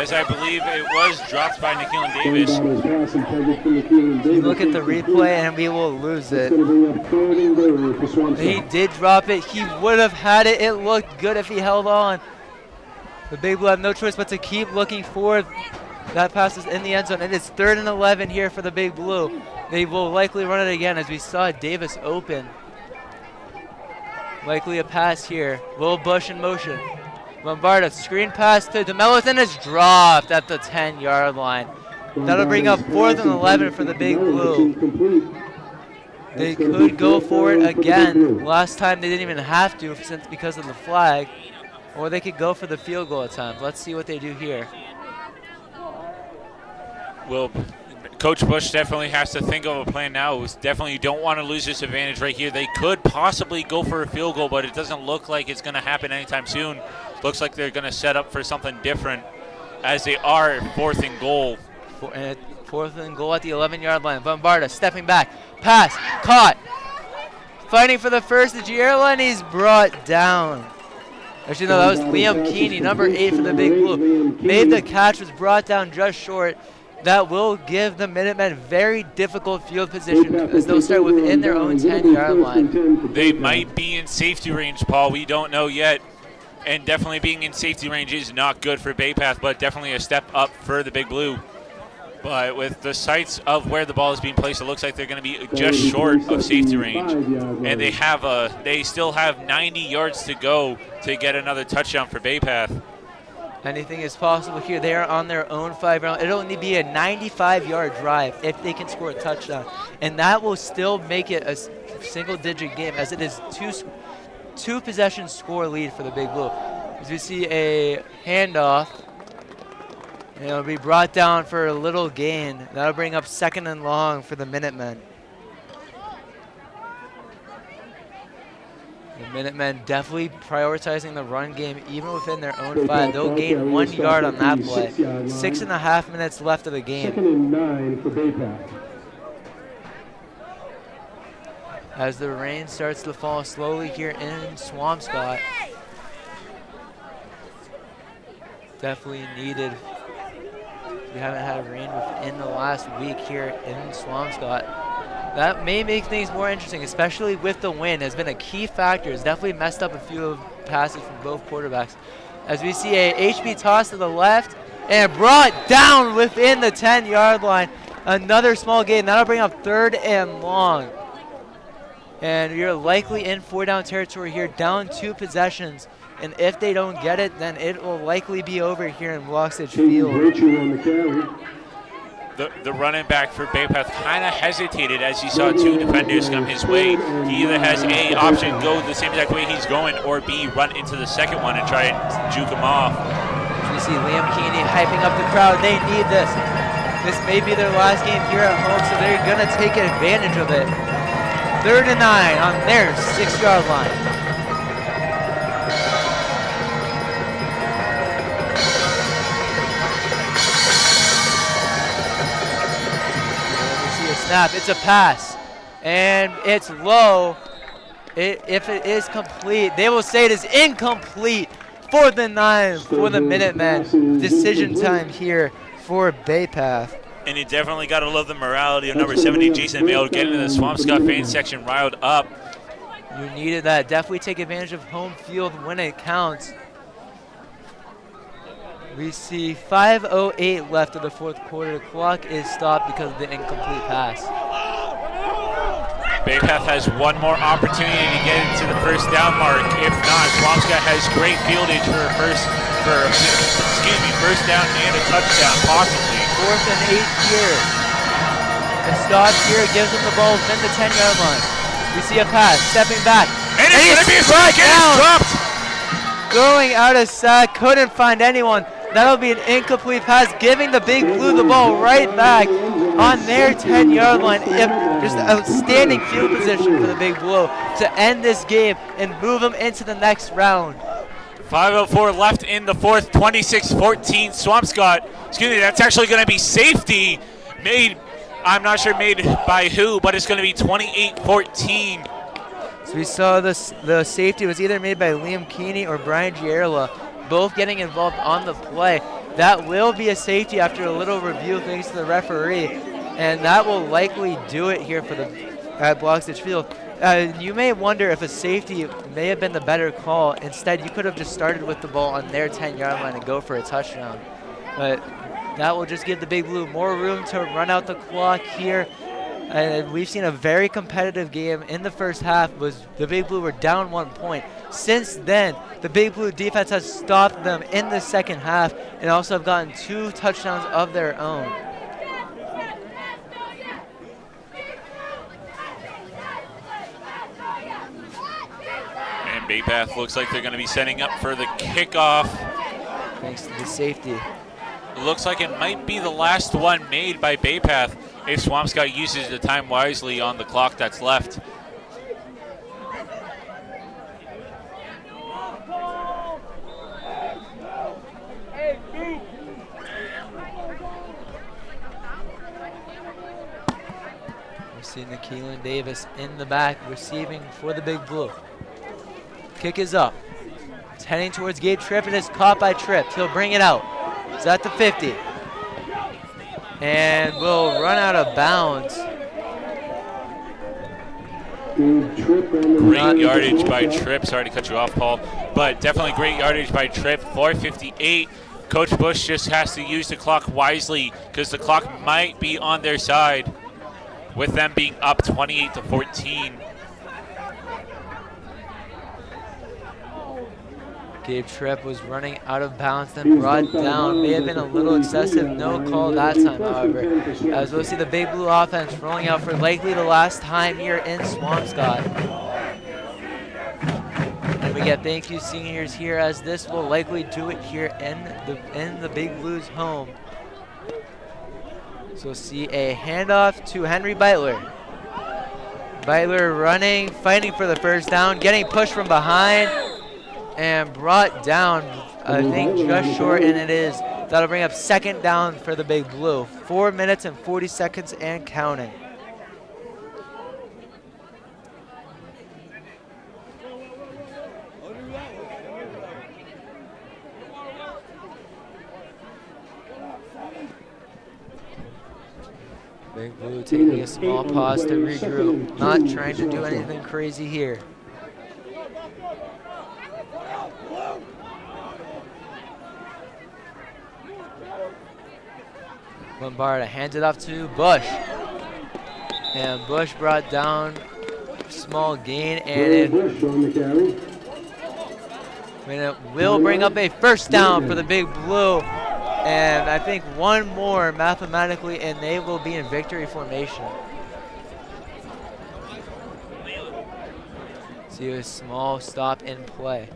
as I believe it was dropped by Nikhil Davis. You look at the replay and we will lose it. He did drop it. He would have had it. It looked good if he held on. The Big Blue have no choice but to keep looking forward. That pass is in the end zone. It is 3rd and 11 here for the Big Blue. They will likely run it again as we saw Davis open. Likely a pass here. Will Bush in motion. Lombardo, screen pass to DeMello, and it's dropped at the 10-yard line. That'll bring up 4th and 11 for the Big Blue. They could go for it again. Last time they didn't even have to because of the flag. Or they could go for the field goal at times. Let's see what they do here. Well, Coach Bush definitely has to think of a plan now. Definitely don't want to lose this advantage right here. They could possibly go for a field goal, but it doesn't look like it's going to happen anytime soon. Looks like they're going to set up for something different as they are 4th and goal. 4th and goal at the 11-yard line. Bombarda stepping back. Pass. Caught. Fighting for the first. The Gierla, and he's brought down. Actually, no, that was Liam Keeney, number 8 for the Big Blue. Made the catch, was brought down just short. That will give the Minutemen very difficult field position as they'll start within their own 10-yard line. They might be in safety range, Paul. We don't know yet. And definitely being in safety range is not good for Bay Path, but definitely a step up for the Big Blue. But with the sights of where the ball is being placed, it looks like they're going to be just short of safety range. And they still have 90 yards to go to get another touchdown for Bay Path. Anything is possible here. They are on their own 5-yard. It'll only be a 95-yard drive if they can score a touchdown. And that will still make it a single-digit game as it is two possession score lead for the Big Blue. As we see a handoff. And it'll be brought down for a little gain. That'll bring up 2nd and long for the Minutemen. The Minutemen definitely prioritizing the run game even within their own 5. They'll gain 1 yard on that play. 6.5 minutes left of the game. 2nd and 9 for Bay Path. As the rain starts to fall slowly here in Swampscott. Definitely needed. We haven't had rain within the last week here in Swampscott. That may make things more interesting, especially with the wind. Has been a key factor. It's definitely messed up a few passes from both quarterbacks. As we see a HB toss to the left and brought down within the 10-yard line. Another small gain. That'll bring up 3rd and long. And you're likely in 4-down territory here, down 2 possessions. And if they don't get it, then it will likely be over here in Bloxage Field. The running back for Bay Path kind of hesitated as he saw 2 defenders come his way. He either has A, option go the same exact way he's going, or B, run into the second one and try and juke him off. We see Liam Keeney hyping up the crowd. They need this. This may be their last game here at home, so they're going to take advantage of it. 3rd and 9 on their 6-yard line. Snap. It's a pass, and it's low. If it is complete, they will say it is incomplete. 4th and 9 for the Minutemen. Decision time here for Bay Path. And you definitely got to love the morality of number 70, Jason Mayo, getting the Swampscott fan section riled up. You needed that. Definitely take advantage of home field when it counts. We see 5:08 left of the 4th quarter. The clock is stopped because of the incomplete pass. Bay Path has one more opportunity to get into the 1st down mark. If not, Swampscott has great fieldage for first down and a touchdown, possibly. 4th and 8 here. The stop here gives them the ball within the 10-yard line. We see a pass, stepping back. And it's going to be a sack, and it's dropped. Going out of sack, couldn't find anyone. That'll be an incomplete pass, giving the Big Blue the ball right back on their 10-yard line. Just outstanding field position for the Big Blue to end this game and move them into the next round. 5:04 left in the 4th, 26-14 Swampscott. Excuse me, that's actually going to be safety made. I'm not sure made by who, but it's going to be 28-14. So we saw the safety was either made by Liam Keeney or Brian Gierla, both getting involved on the play. That will be a safety after a little review thanks to the referee, and that will likely do it here for the at Bloxage Field. You may wonder if a safety may have been the better call. Instead, you could have just started with the ball on their 10-yard line and go for a touchdown. But that will just give the Big Blue more room to run out the clock here. We've seen a very competitive game. In the first half, the Big Blue were down 1 point. Since then, the Big Blue defense has stopped them in the second half and also have gotten 2 touchdowns of their own. And Bay Path looks like they're going to be setting up for the kickoff. Thanks to the safety. Looks like it might be the last one made by Bay Path if Swampscott uses the time wisely on the clock that's left. We see Keelan Davis in the back receiving for the Big Blue. Kick is up. It's heading towards Gabe Tripp and is caught by Tripp. He'll bring it out. It's at the 50. And will run out of bounds. Great yardage by Tripp. Sorry to cut you off, Paul. But definitely great yardage by Tripp. 4:58. Coach Bush just has to use the clock wisely because the clock might be on their side with them being up 28-14. Gabe Tripp was running out of bounds, then brought down. May have been a little excessive. No call that time, however. As we'll see the Big Blue offense rolling out for likely the last time here in Swampscott. And we get thank you seniors here, as this will likely do it here in the Big Blues home. So we'll see a handoff to Henry Beitler. Beitler running, fighting for the first down, getting pushed from behind, and brought down, I think, just short, and it is. That'll bring up second down for the Big Blue. 4 minutes and 40 seconds and counting. Big Blue taking a small pause to regroup, not trying to do anything crazy here. Lombarda hands it off to Bush. And Bush brought down small gain, and it will bring up a first down for the Big Blue. And I think one more mathematically, and they will be in victory formation. See a small stop in play.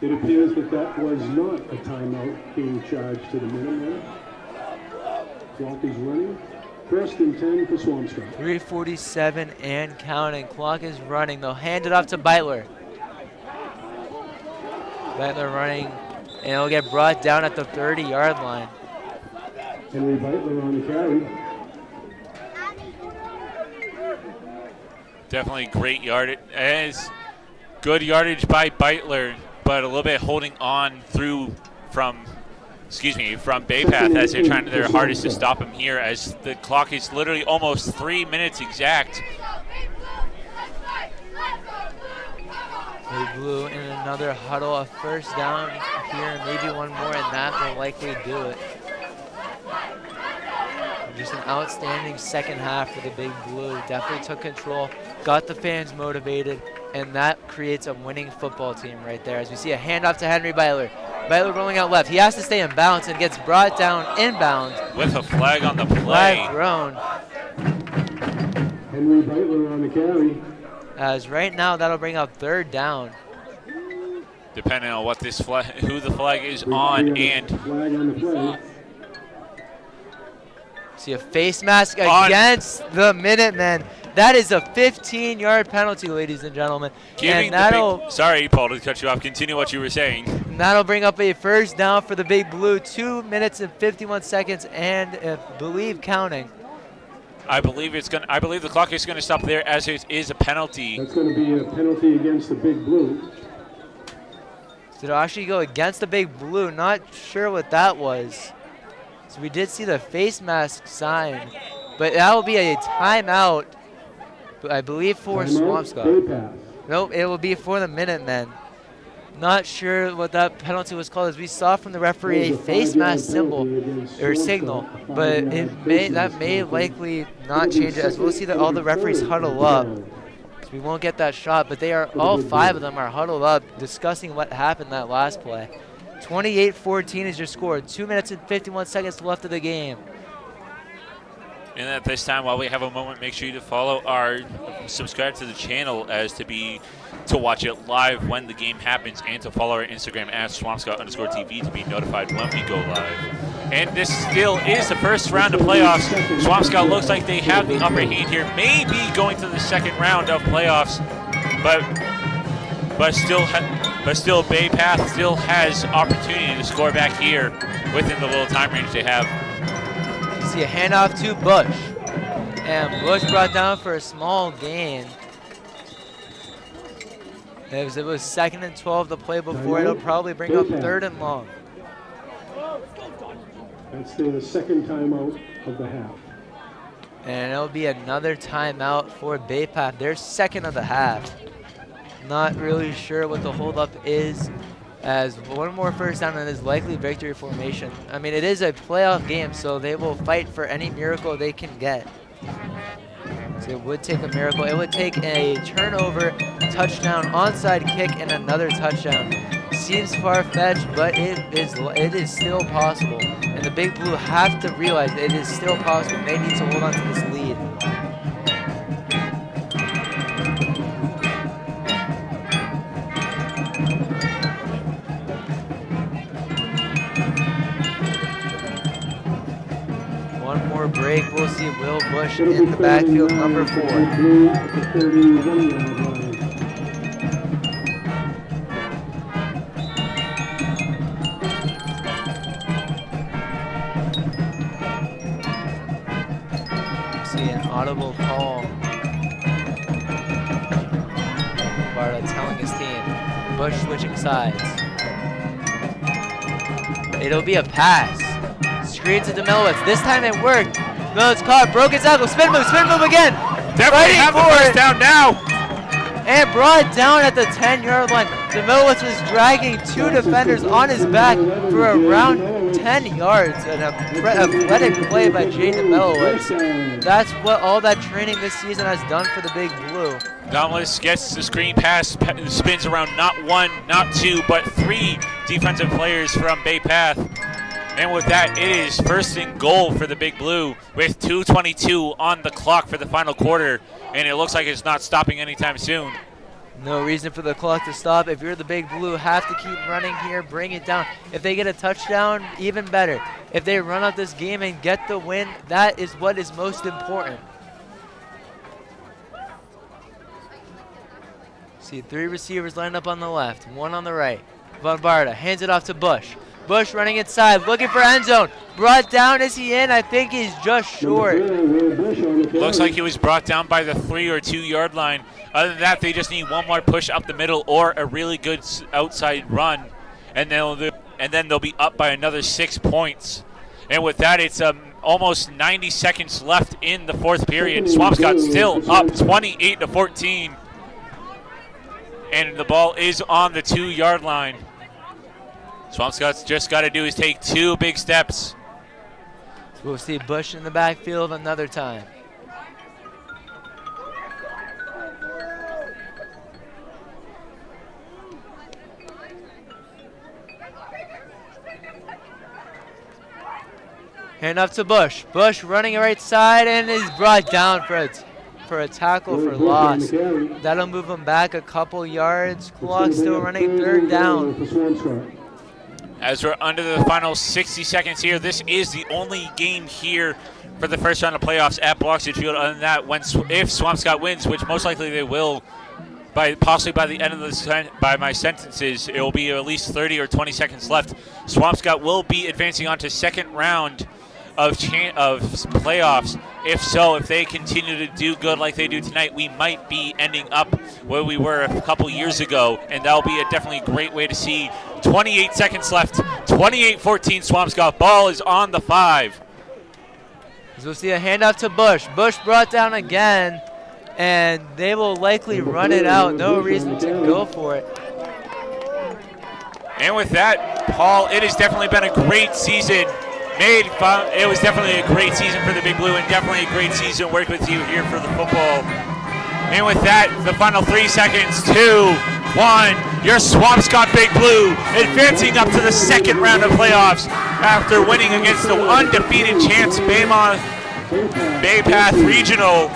It appears that was not a timeout being charged to the Minutemen. Clock is running. 1st and 10 for Swampscott. 3:47 and counting. Clock is running. They'll hand it off to Beitler. Beitler running, and it'll get brought down at the 30-yard line. Henry Beitler on the carry. Definitely great yardage. As good yardage by Beitler, but a little bit holding on through from Bay Path as they're trying their hardest to stop him here, as the clock is literally almost 3 minutes exact. Big Blue in another huddle, a first down here, maybe one more, and that will likely do it. Just an outstanding second half for the Big Blue. Definitely took control, got the fans motivated, and that creates a winning football team right there. As we see a handoff to Henry Beitler. Beitler rolling out left. He has to stay in bounds and gets brought down inbounds. With a flag on the play. Flag thrown. Henry Beitler on the carry. As right now, that'll bring up third down. Depending on what this flag, who the flag is on, and flag on the play. See a face mask against the Minutemen. That is a 15-yard penalty, ladies and gentlemen. Sorry, Paul, to cut you off. Continue what you were saying. And that'll bring up a first down for the Big Blue. 2 minutes and 51 seconds, and I believe counting. I believe the clock is going to stop there, as it is a penalty. That's going to be a penalty against the Big Blue. So it'll actually go against the Big Blue. Not sure what that was. So we did see the face mask sign, but that will be a timeout, I believe, for Swampscott. Nope, it will be for the Minutemen. Not sure what that penalty was called, as we saw from the referee a face mask symbol or signal, but that may likely not change it, as we'll see that all the referees huddle up. So we won't get that shot, but all 5 of them are huddled up discussing what happened that last play. 28-14 is your score. 2 minutes and 51 seconds left of the game. And at this time, while we have a moment, make sure you subscribe to the channel to watch it live when the game happens, and to follow our Instagram at Swampscott_TV to be notified when we go live. And this still is the first round of playoffs. Swampscott looks like they have the upper hand here, maybe going to the second round of playoffs, but still Bay Path still has opportunity to score back here within the little time range they have. You see a handoff to Bush, and Bush brought down for a small gain. It was 2nd and 12 the play before. It'll probably bring up 3rd and long. That's the second timeout of the half. And it'll be another timeout for Bay Path. Their 2nd of the half. Not really sure what the holdup is, as one more first down and is likely victory formation. I mean, it is a playoff game, so they will fight for any miracle they can get. So it would take a miracle. It would take a turnover, touchdown, onside kick, and another touchdown. Seems far-fetched, but it is still possible. And the Big Blue have to realize it is still possible. They need to hold on to this lead. One more break. We'll see Will Bush in the backfield, number 4. See an audible call. Barta telling his team. Bush switching sides. It'll be a pass. Screen to Demilowitz. This time it worked. Demilowitz caught, broke his ankle. Spin move again. Definitely have the first down now. And brought down at the 10-yard line. Demilowitz was dragging 2 defenders on his back for around 10 yards. An athletic play by Jay Demilowitz. That's what all that training this season has done for the Big Blue. Dauntless gets the screen pass, spins around not 1, not 2, but 3 defensive players from Bay Path. And with that, it is 1st and goal for the Big Blue with 2:22 on the clock for the final quarter. And it looks like it's not stopping anytime soon. No reason for the clock to stop. If you're the Big Blue, have to keep running here, bring it down. If they get a touchdown, even better. If they run out this game and get the win, that is what is most important. See 3 receivers lined up on the left, 1 on the right. Von Barta hands it off to Bush. Bush running inside, looking for end zone. Brought down, is he in? I think he's just short. Looks like he was brought down by the 3 or 2 yard line. Other than that, they just need one more push up the middle or a really good outside run. And then they'll be up by another 6 points. And with that, it's almost 90 seconds left in the 4th period. Swampscott still up 28-14. And the ball is on the 2 yard line. Swampscott's just got to do is take 2 big steps. So we'll see Bush in the backfield another time. Hand off to Bush. Bush running right side and is brought down for a tackle for loss. That'll move him back a couple yards. Clock still running, 3rd down. As we're under the final 60 seconds here, this is the only game here for the first round of playoffs at Bloxage Field. Other than that, if Swampscott wins, which most likely they will, possibly by the end of by my sentences, it will be at least 30 or 20 seconds left. Swampscott will be advancing on to second round of playoffs. If so, if they continue to do good like they do tonight, we might be ending up where we were a couple years ago, and that'll be a definitely great way to see. 28 seconds left, 28-14 Swampscott. Ball is on the 5. So we'll see a handoff to Bush. Bush brought down again, and they will likely run it out. No reason to go for it. And with that, Paul, it has definitely been a great season. It was definitely a great season for the Big Blue, and definitely a great season working with you here for the football. And with that, the final 3 seconds, 2, 1, your Swampscott Big Blue advancing up to the second round of playoffs after winning against the undefeated champs Bay Path Regional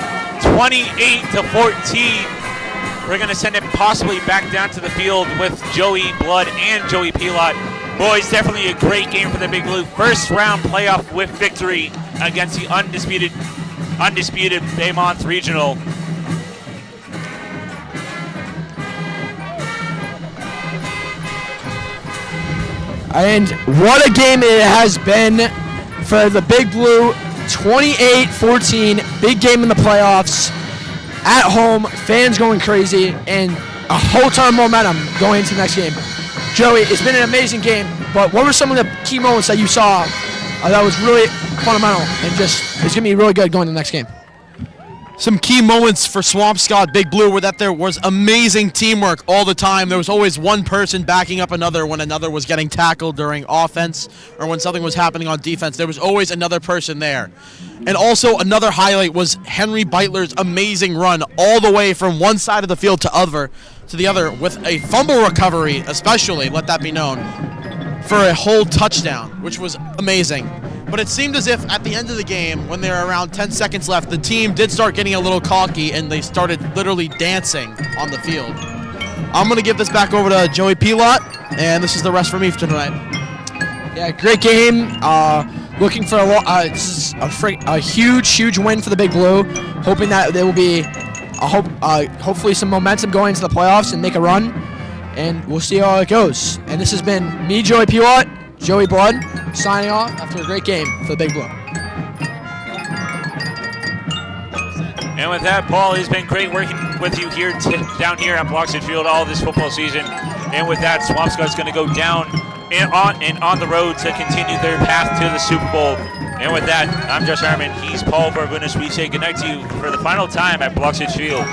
28-14. We're going to send it possibly back down to the field with Joey Blood and Joey Pilot. Boys, definitely a great game for the Big Blue. First round playoff with victory against the undisputed Baymont Regional. And what a game it has been for the Big Blue. 28-14, big game in the playoffs. At home, fans going crazy, and a whole ton of momentum going into the next game. Joey, it's been an amazing game, but what were some of the key moments that you saw that was really fundamental and just it's going to be really good going to the next game? Some key moments for Swampscott Big Blue were that there was amazing teamwork all the time. There was always one person backing up another when another was getting tackled during offense or when something was happening on defense. There was always another person there. And also another highlight was Henry Beitler's amazing run all the way from one side of the field to the other with a fumble recovery, especially, let that be known, for a whole touchdown, which was amazing. But it seemed as if at the end of the game, when there were around 10 seconds left, the team did start getting a little cocky and they started literally dancing on the field. I'm going to give this back over to Joey Pilot, and this is the rest for me for tonight. Yeah, great game. Looking for this is a huge win for the Big Blue. Hoping that there will be hopefully some momentum going into the playoffs and make a run. And we'll see how it goes. And this has been me, Joey Pilot, Joey Blood, signing off after a great game for the Big Blue. And with that, Paul, has been great working with you here down here at Bloxwood Field all this football season. And with that, Swampscott's going to go down and on the road to continue their path to the Super Bowl. And with that, I'm Josh Harmon. He's Paul Bargunas. We say goodnight to you for the final time at Bloxwood Field.